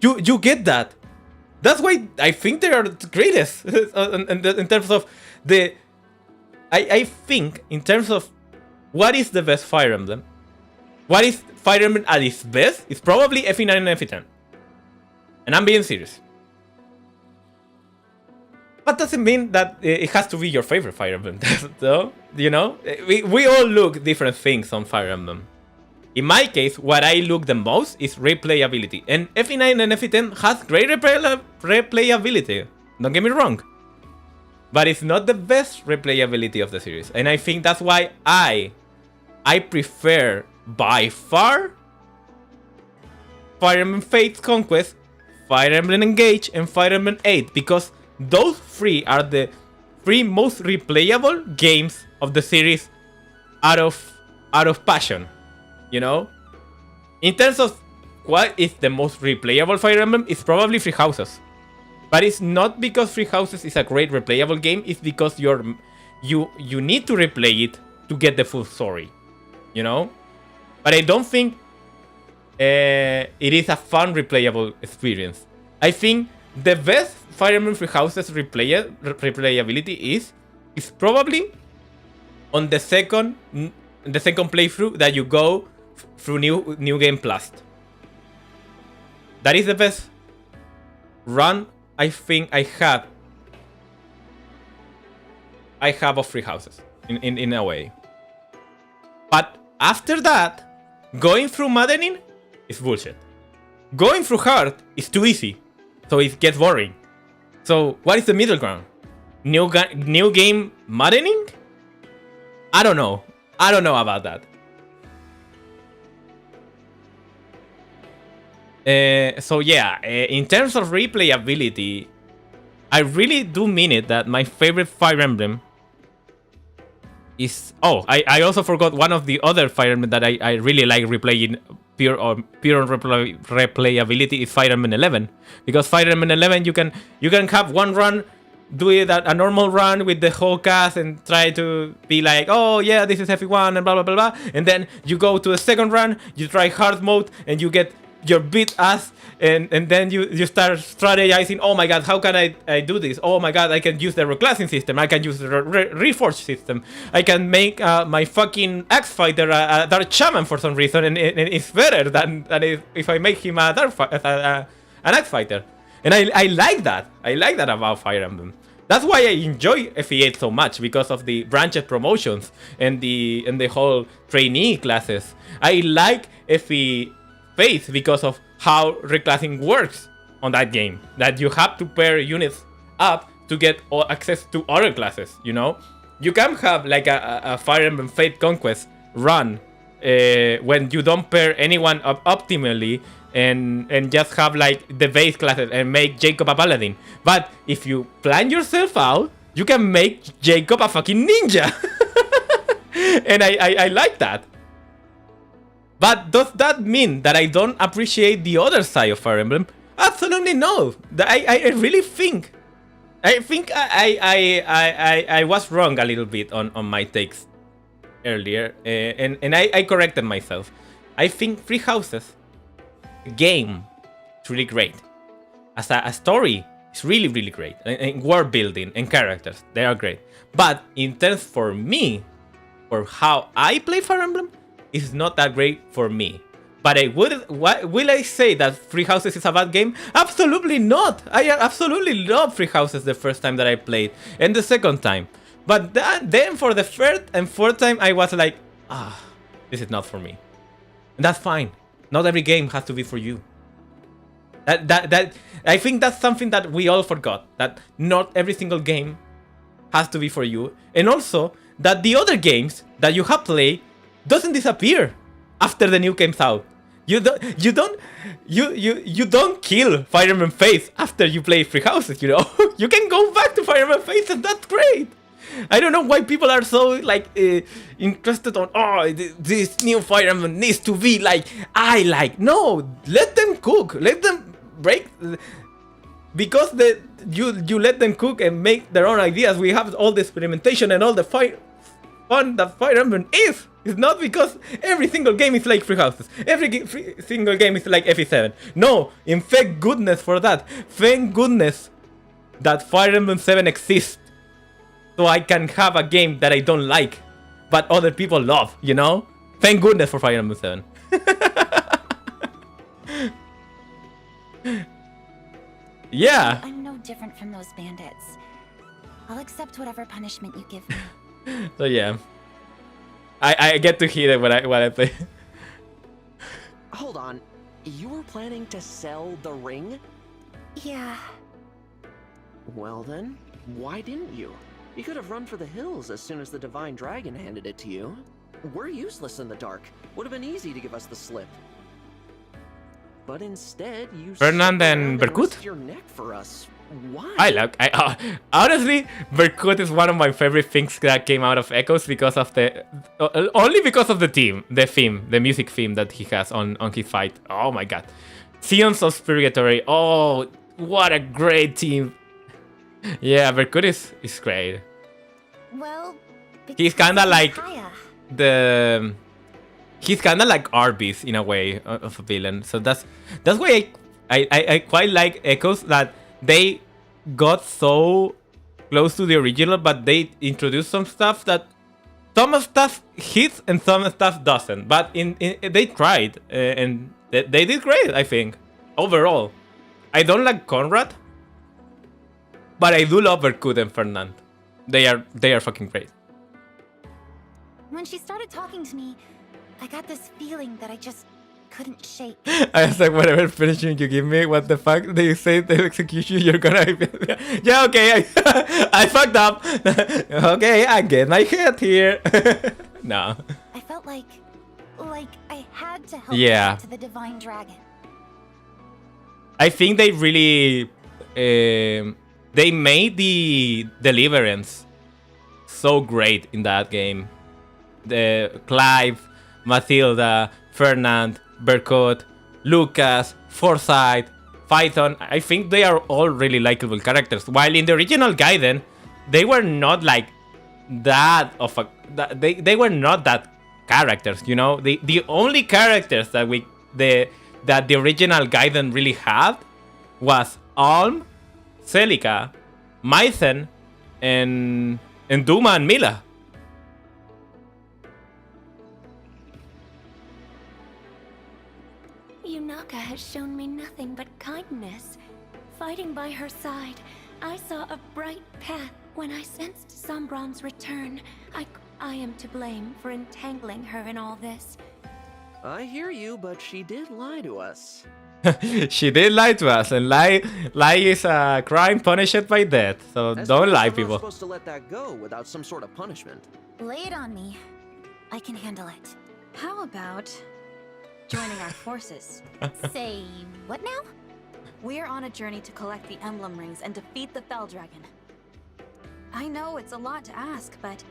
A: You get that. That's why I think they are the greatest in terms of the. I think in terms of what is the best Fire Emblem. What is Fire Emblem at its best? It's probably FE9 and FE10. And I'm being serious. That doesn't mean that it has to be your favorite Fire Emblem. So, you know, we all look different things on Fire Emblem. In my case, what I look the most is replayability. And FE9 and FE10 has great replayability. Don't get me wrong. But it's not the best replayability of the series. And I think that's why I prefer by far Fire Emblem Fate's Conquest, Fire Emblem Engage, and Fire Emblem 8, because those three are the three most replayable games of the series out of passion, you know? In terms of what is the most replayable Fire Emblem, it's probably Three Houses. But it's not because Three Houses is a great replayable game, it's because you need to replay it to get the full story, you know? But I don't think it is a fun replayable experience. I think the best Fire Emblem Three Houses replayability is probably on the second playthrough that you go through New Game Plus. That is the best run I think I have of Three Houses in a way. But after that, going through Maddening is bullshit. Going through Hard is too easy, so it gets boring. So what is the middle ground? New game Maddening? I don't know. I don't know about that. So yeah, in terms of replayability, I really do mean it that my favorite Fire Emblem is... Oh, I also forgot one of the other Fire Emblem that I really like replaying pure replayability is Fire Emblem 11. Because Fire Emblem 11 you can have one run, do it at a normal run with the whole cast and try to be like, oh yeah, this is FE1 and blah blah blah blah. And then you go to a second run, you try hard mode and you get your beat ass, and then you start strategizing. Oh my god, how can I do this? Oh my god, I can use the reclassing system, I can use the reforge system, I can make my fucking Axe Fighter a Dark Shaman for some reason, and it's better than if I make him an Axe Fighter. And I like that. I like that about Fire Emblem. That's why I enjoy FE8 so much, because of the branched promotions and the whole trainee classes. I like FE Faith because of how reclassing works on that game. That you have to pair units up to get access to other classes, you know? You can have like a Fire Emblem Fate Conquest run when you don't pair anyone up optimally and just have like the base classes and make Jacob a paladin. But if you plan yourself out, you can make Jacob a fucking ninja. And I like that. But does that mean that I don't appreciate the other side of Fire Emblem? Absolutely no. I really think... I was wrong a little bit on my takes earlier. And I corrected myself. I think Three Houses, the game, is really great. As a story, it's really, really great. And world building and characters, they are great. But in terms for me, for how I play Fire Emblem, it's not that great for me. But will I say that Three Houses is a bad game? Absolutely not. I absolutely love Three Houses the first time that I played, and the second time. But then for the third and fourth time, I was like, this is not for me. And that's fine. Not every game has to be for you. That I think that's something that we all forgot. That not every single game has to be for you, and also that the other games that you have played doesn't disappear after the new game's out. You don't kill Fire Emblem Faith after you play Three Houses, you know? You can go back to Fire Emblem Faith, and that's great. I don't know why people are so like interested on, oh, this new Fire Emblem needs to be like I like. No, let them cook, let them break, because you let them cook and make their own ideas. We have all the experimentation and all the fun that Fire Emblem is. It's not because every single game is like Three Houses. Every single game is like FE7. No, in thank goodness for that. Thank goodness that Fire Emblem 7 exists. So I can have a game that I don't like, but other people love, you know? Thank goodness for Fire Emblem 7. Yeah.
C: I'm no different from those bandits. I'll accept whatever punishment you give me.
A: So yeah. I get to hear it when I play.
N: Hold on. You were planning to sell the ring?
C: Yeah.
N: Well then, why didn't you? You could have run for the hills as soon as the Divine Dragon handed it to you. We're useless in the dark. Would have been easy to give us the slip. But instead, you
A: Fernand and Berkut?
N: risked your neck for us. Why?
A: Honestly, Berkut is one of my favorite things that came out of Echoes because of the only because of the theme, the music theme that he has on his fight. Oh my god, Sion's of Purgatory. Oh, what a great theme. Yeah, Berkut is great.
C: Well,
A: He's kind of like he's kind of like Arby's in a way of a villain. So that's why I quite like Echoes, that they got so close to the original, but they introduced some stuff that some stuff hits and some stuff doesn't. But they tried and they did great, I think, overall. I don't like Conrad, but I do love Berkut and Fernand. They are fucking great.
C: When she started talking to me, I got this feeling that I just couldn't shake.
A: I was like, whatever finishing you give me, what the fuck? They say the execution, you're gonna... Yeah, okay, I fucked up. Okay, I get my head here. No.
C: I felt like I had to help
A: get
C: to the Divine Dragon.
A: I think they really... they made the Deliverance so great in that game. The Clive, Matilda, Fernand, Berkut, Lucas, Forsyth, Phaethon. I think they are all really likable characters. While in the original Gaiden, they were not like that of a... They were not that characters, you know? The only characters that the original Gaiden really had was Alm, Celica, Mythen, and Duma and Mila.
P: Yunaka has shown me nothing but kindness. Fighting by her side, I saw a bright path. When I sensed Sombron's return, I am to blame for entangling her in all this.
N: I hear you, but she did lie to us.
A: She did lie to us, and lie is a crime punished by death. So don't lie, people.
N: I'm not supposed to let that go without some sort of punishment.
C: Lay it on me. I can handle it.
M: How about joining our forces?
C: Say what now?
M: We're on a journey to collect the emblem rings and defeat the Fell Dragon. I know it's a lot to ask, but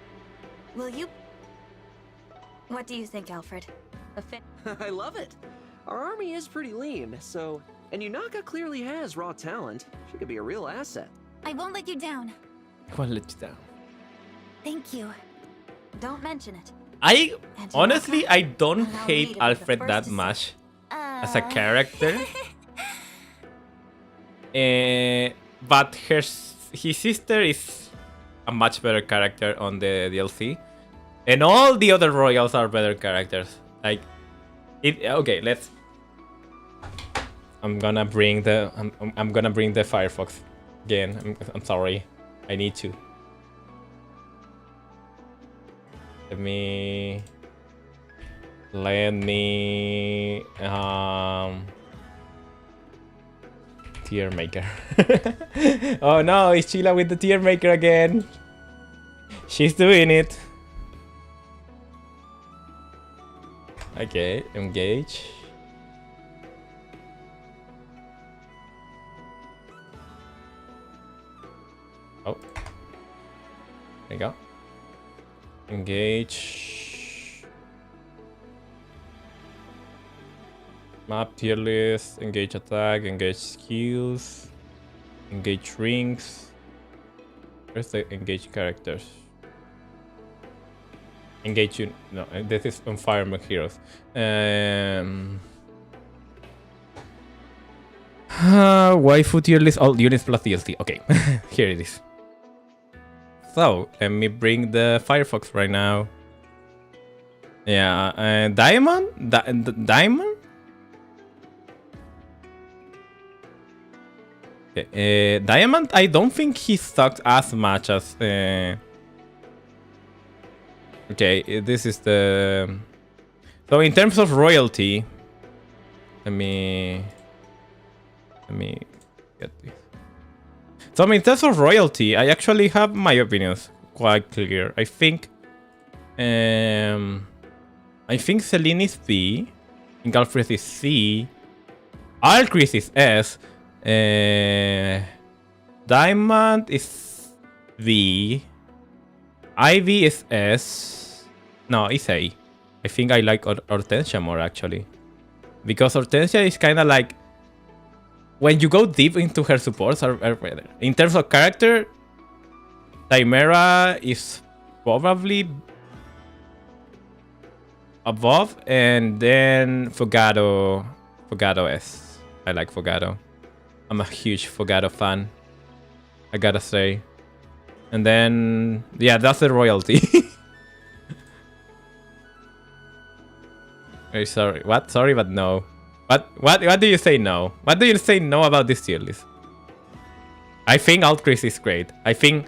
M: will you... What do you think, Alfred?
N: I love it. Our army is pretty lean, so... And Yunaka clearly has raw talent. She could be a real asset.
C: I won't let you down.
A: Won't let you down.
C: Thank you.
M: Don't mention it.
A: Honestly, I don't hate Alfred that much as a character. But his sister is a much better character on the DLC. And all the other royals are better characters. Like, okay, let's... I'm gonna bring the Firefox again. I'm sorry. I need to. Let me tier maker. Oh no, it's Cheela with the tier maker again. She's doing it. Okay, engage. Oh, there you go. Engage. Map tier list. Engage attack. Engage skills. Engage rings. Where's the engage characters? Engage you. No, this is on Fireman Heroes. Waifu tier list. All units plus DLC. Okay, here it is. So let me bring the Firefox right now. Yeah, Diamond. Diamond. Okay, Diamond. I don't think he sucked as much as. Okay, this is the... So in terms of royalty, let me get this. So in terms of royalty, I actually have my opinions quite clear. I think Celine is B, Galfrith is C, Alcris is S, Diamond is V. Ivy is S. No, it's A. I think I like Hortensia more actually. Because Hortensia is kind of like... When you go deep into her supports are better. In terms of character, Chimera is probably above, and then Fogado S. I like Fogado. I'm a huge Fogado fan, I gotta say. And then, yeah, that's the royalty. Very sorry. What? Sorry, but no. What do you say no? What do you say no about this tier list? I think Altchris is great. I think,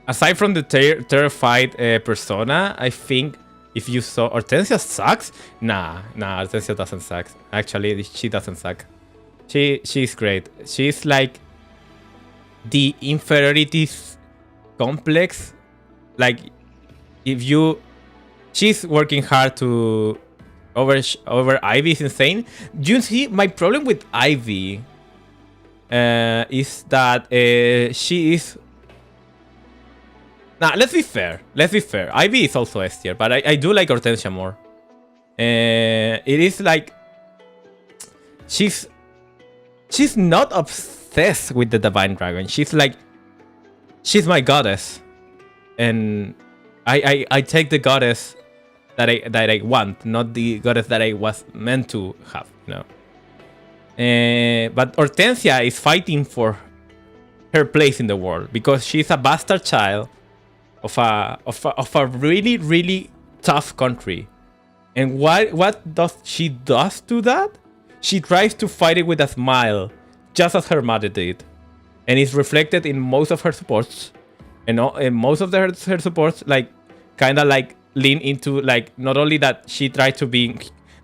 A: aside from the terrified persona, I think if you saw Hortensia sucks, nah, Hortensia doesn't suck. Actually, she doesn't suck. She's great. She's like the inferiority complex. Like she's working hard to over Ivy is insane. You see, my problem with Ivy is that she is. Nah, let's be fair. Ivy is also S tier, but I do like Hortensia more. It is like she's not obsessed with the Divine Dragon. She's like, she's my goddess, and I take the goddess that I want, not the goddess that I was meant to have, you know. But Hortensia is fighting for her place in the world because she's a bastard child of a really, really tough country. And what does she do that? She tries to fight it with a smile, just as her mother did, and it's reflected in most of her supports. And most of her supports, like, kind of like lean into, like, not only that she tried to be.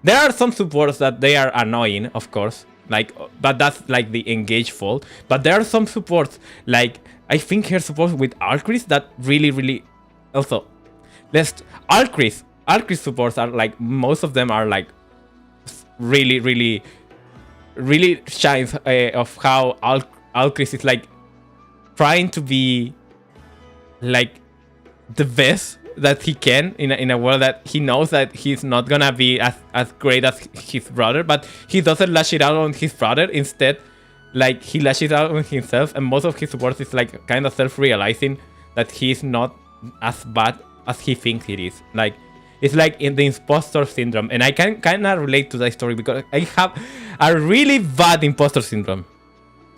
A: There are some supports that they are annoying, of course, like, but that's like the engaged fault. But there are some supports, like, I think her supports with Altchris that really, really, also, Altchris supports are like, most of them are like really, really, really shines of how Altchris is like trying to be like the best that he can in a world that he knows that he's not gonna be as great as his brother, but he doesn't lash it out on his brother. Instead, like, he lashes out on himself, and most of his support is like kind of self-realizing that he's not as bad as he thinks it is. Like, it's like in the imposter syndrome, and I can kind of relate to that story because I have a really bad imposter syndrome.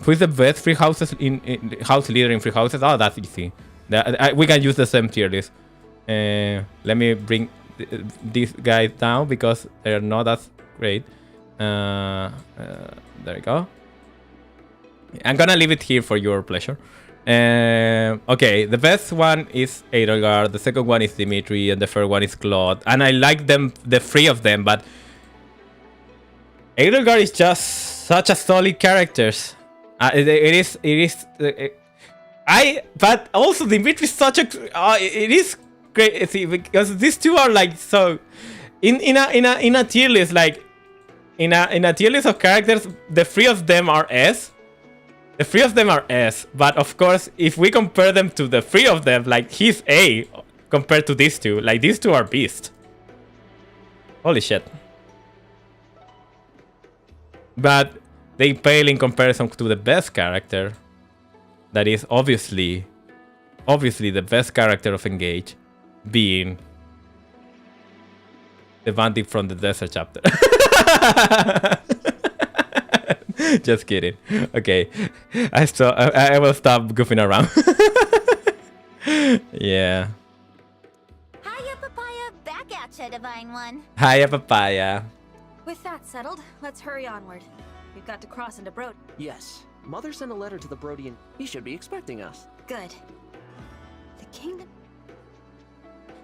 A: Who is the best free houses in house leader in free houses? Oh, that's easy. We can use the same tier list. Let me bring these guys down because they're not as great. There we go. I'm gonna leave it here for your pleasure. Okay, the best one is Edelgard, the second one is Dimitri, and the third one is Claude. And I like them, the three of them, but Edelgard is just such a solid character. But also Dimitri is such a. It is crazy because these two are like so. In a tier list, like in a tier list of characters, the three of them are S. The three of them are S, but of course, if we compare them to the three of them, like, he's A compared to these two. Like, these two are beast. Holy shit. But they pale in comparison to the best character. That is obviously the best character of Engage, being the bandit from the desert chapter. Just kidding. Okay, I will stop goofing around. Yeah.
C: Hiya, Papaya. Back at ya, Divine One.
A: Hiya, Papaya.
M: With that settled, let's hurry onward. We've got to cross into Brode.
N: Yes. Mother sent a letter to the Brodian. He should be expecting us.
M: Good. The kingdom.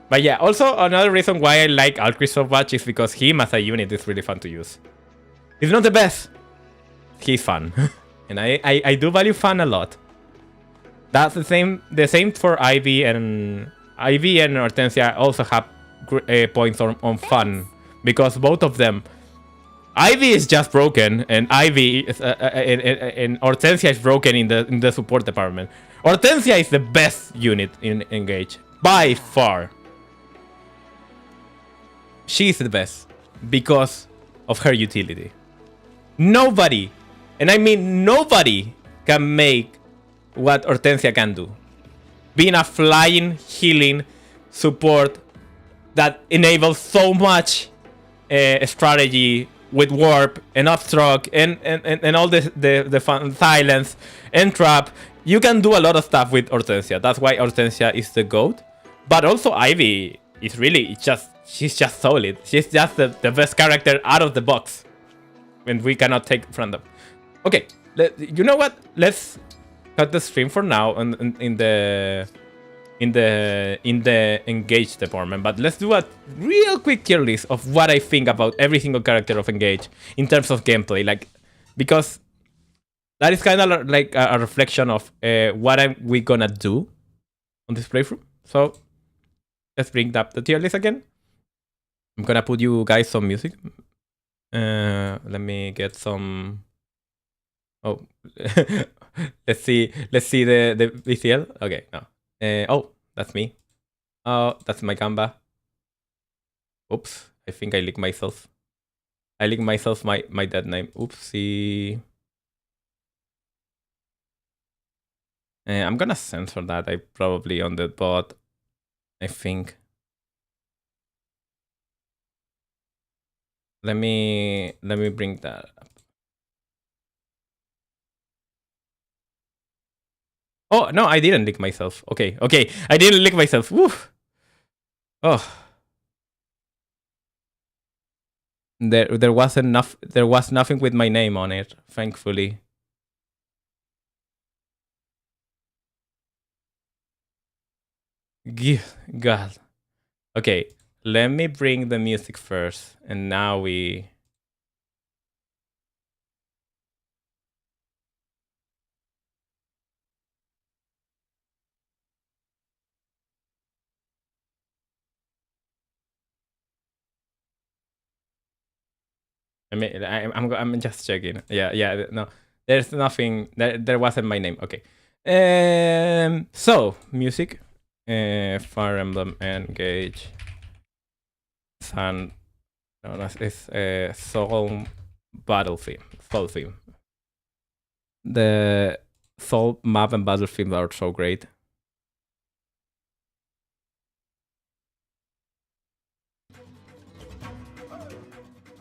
A: But yeah, also another reason why I like Altchris so much is because him as a unit is really fun to use. He's not the best. He's fun. And I do value fun a lot. That's the same for Ivy and Hortensia also have points on fun, because both of them Ivy is just broken, and Ivy is, and Hortensia is broken in the support department. Hortensia is the best unit in Engage by far. She's the best because of her utility. Nobody, and I mean nobody, can make what Hortensia can do. Being a flying, healing support that enables so much strategy with warp and obstruct and all the fun silence and trap. You can do a lot of stuff with Hortensia. That's why Hortensia is the GOAT. But also Ivy is really she's just solid. She's just the best character out of the box. And we cannot take from them. Okay, you know what? Let's cut the stream for now in the Engage department, but let's do a real quick tier list of what I think about every single character of Engage in terms of gameplay, like, because that is kind of like a reflection of what we gonna do on this playthrough. So let's bring up the tier list again. I'm gonna put you guys some music. Let me get some. Oh, let's see the VCL. Okay, no. Oh, that's me. Oh, that's my Gamba. Oops, I think I licked myself. I licked myself my dead name. Oopsie. I'm gonna censor that. I probably on the bot. I think. Let me bring that up. Oh, no, I didn't lick myself. Okay. I didn't lick myself. Woo. Oh. There was nothing with my name on it, thankfully. God. Okay, let me bring the music first, and now we... I mean, I'm just checking. Yeah. No, there's nothing. There wasn't my name. Okay. So music, Fire Emblem Engage. Sun. No, it's Soul Battle theme. Soul theme. The Soul map and battle theme are so great.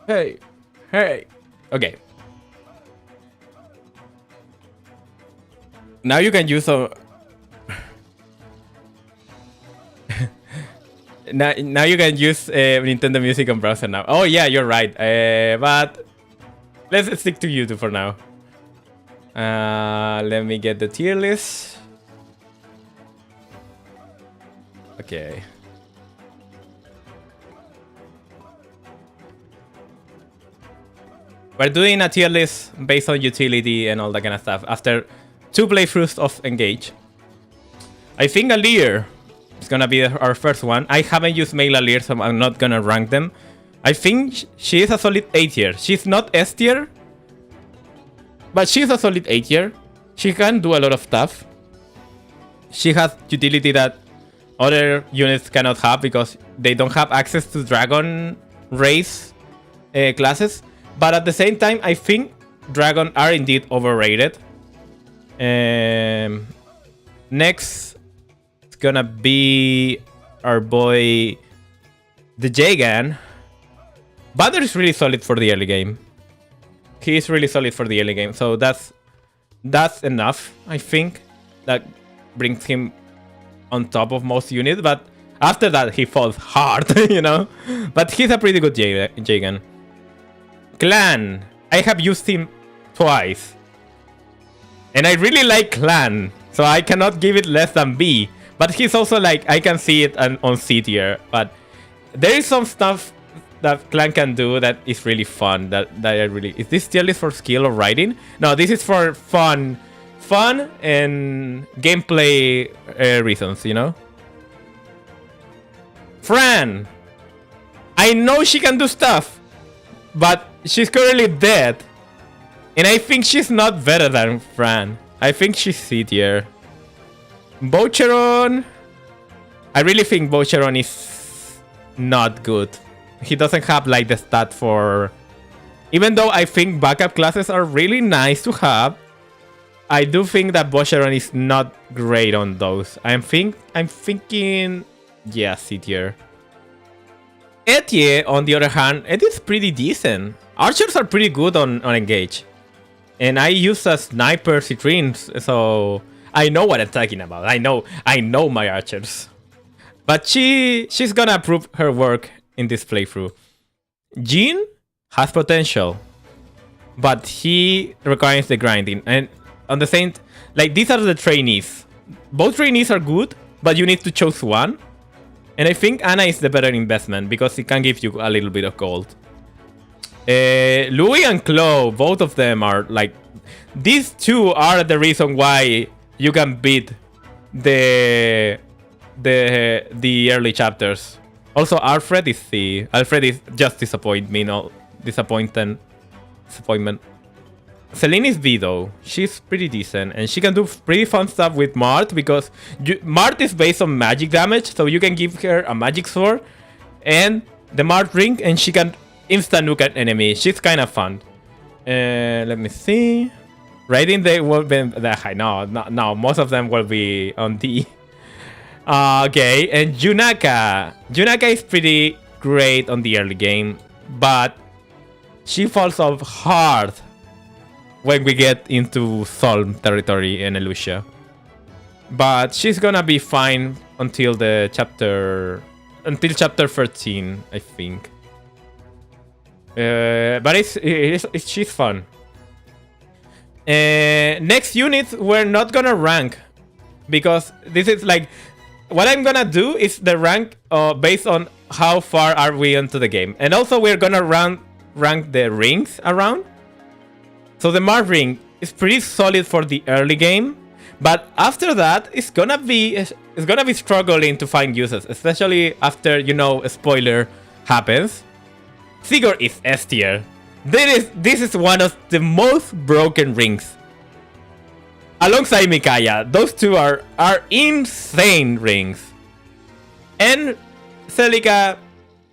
A: Hey. Okay. Now you can use a... now you can use Nintendo Music on browser now. Oh yeah, you're right. But let's stick to YouTube for now. Let me get the tier list. Okay. We're doing a tier list based on utility and all that kind of stuff. After 2 playthroughs of Engage, I think Alir is gonna be our first one. I haven't used male Alir, so I'm not gonna rank them. I think she is a solid A tier. She's not S tier, but she's a solid A tier. She can do a lot of stuff. She has utility that other units cannot have because they don't have access to Dragon race classes. But at the same time, I think Dragon are indeed overrated. Next, it's gonna be our boy, the Jagan. Butter is really solid for the early game. He is really solid for the early game. So that's enough, I think. That brings him on top of most units. But after that, he falls hard, you know? But he's a pretty good Jagan. Clan. I have used him twice. And I really like Clan. So I cannot give it less than B. But he's also like, I can see it on C tier. But there is some stuff that Clan can do that is really fun. That I really... Is this tier list for skill or writing? No, this is for fun. Fun and gameplay reasons, you know? Fran. I know she can do stuff. But she's currently dead. And I think she's not better than Fran. I think she's C tier. Bocheron. I really think Bocheron is not good. He doesn't have like the stat for... Even though I think backup classes are really nice to have, I do think that Bocheron is not great on those. I'm thinking... Yeah, C tier. Etienne, on the other hand, it is pretty decent. Archers are pretty good on Engage. And I use a sniper citrines, so I know what I'm talking about. I know my archers. But she's gonna prove her work in this playthrough. Jean has potential, but he requires the grinding. And on the same, like these are the trainees. Both trainees are good, but you need to choose one. And I think Anna is the better investment because it can give you a little bit of gold. Louis and Chloe, both of them are like... These two are the reason why you can beat the early chapters. Also, Alfred is C. Alfred is just disappointment. Celine is B though. She's pretty decent and she can do pretty fun stuff with Mart because Mart is based on magic damage, so you can give her a magic sword and the Mart ring and she can instant nuke an enemy. She's kind of fun. Let me see. Rating they will be that high. No, most of them will be on D. Okay, and Junaka. Junaka is pretty great on the early game, but she falls off hard when we get into Solm territory and Elusia. But she's gonna be fine until chapter 13, I think. But she's fun. Next units we're not gonna rank because this is like what I'm gonna do is the rank based on how far are we into the game, and also we're gonna rank the rings around. So the Mars ring is pretty solid for the early game, but after that it's gonna be struggling to find uses, especially after a spoiler happens. Sigurd is S tier. This is one of the most broken rings. Alongside Mikaya, those two are insane rings. And Celica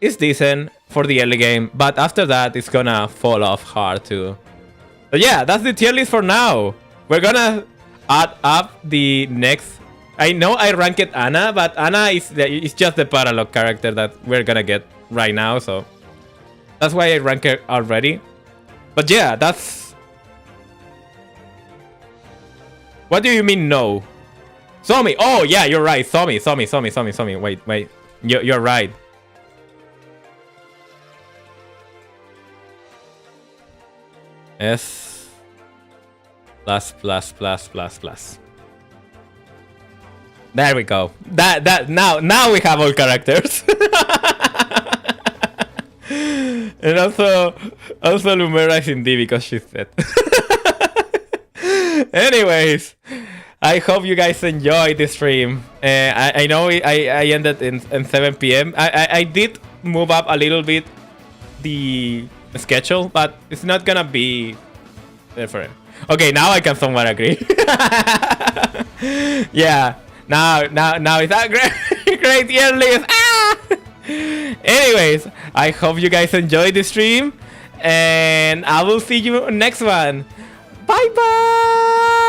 A: is decent for the early game, but after that it's gonna fall off hard too. But yeah, that's the tier list for now. We're gonna add up the next... I know I ranked Anna, but Anna is just the parallel character that we're gonna get right now, so... That's why I rank her already. But yeah, that's... What do you mean no? Somi! Oh yeah, you're right. Somi. Wait. You're right. S plus. There we go. Now we have all characters. And also Lumera is in D because she's dead. Anyways, I hope you guys enjoyed the stream. I know I ended in 7 p.m. I did move up a little bit the schedule, but it's not gonna be different. Okay, now I can somewhat agree. Yeah, now it's a great year list. Anyways, I hope you guys enjoyed the stream, and I will see you next one. Bye bye.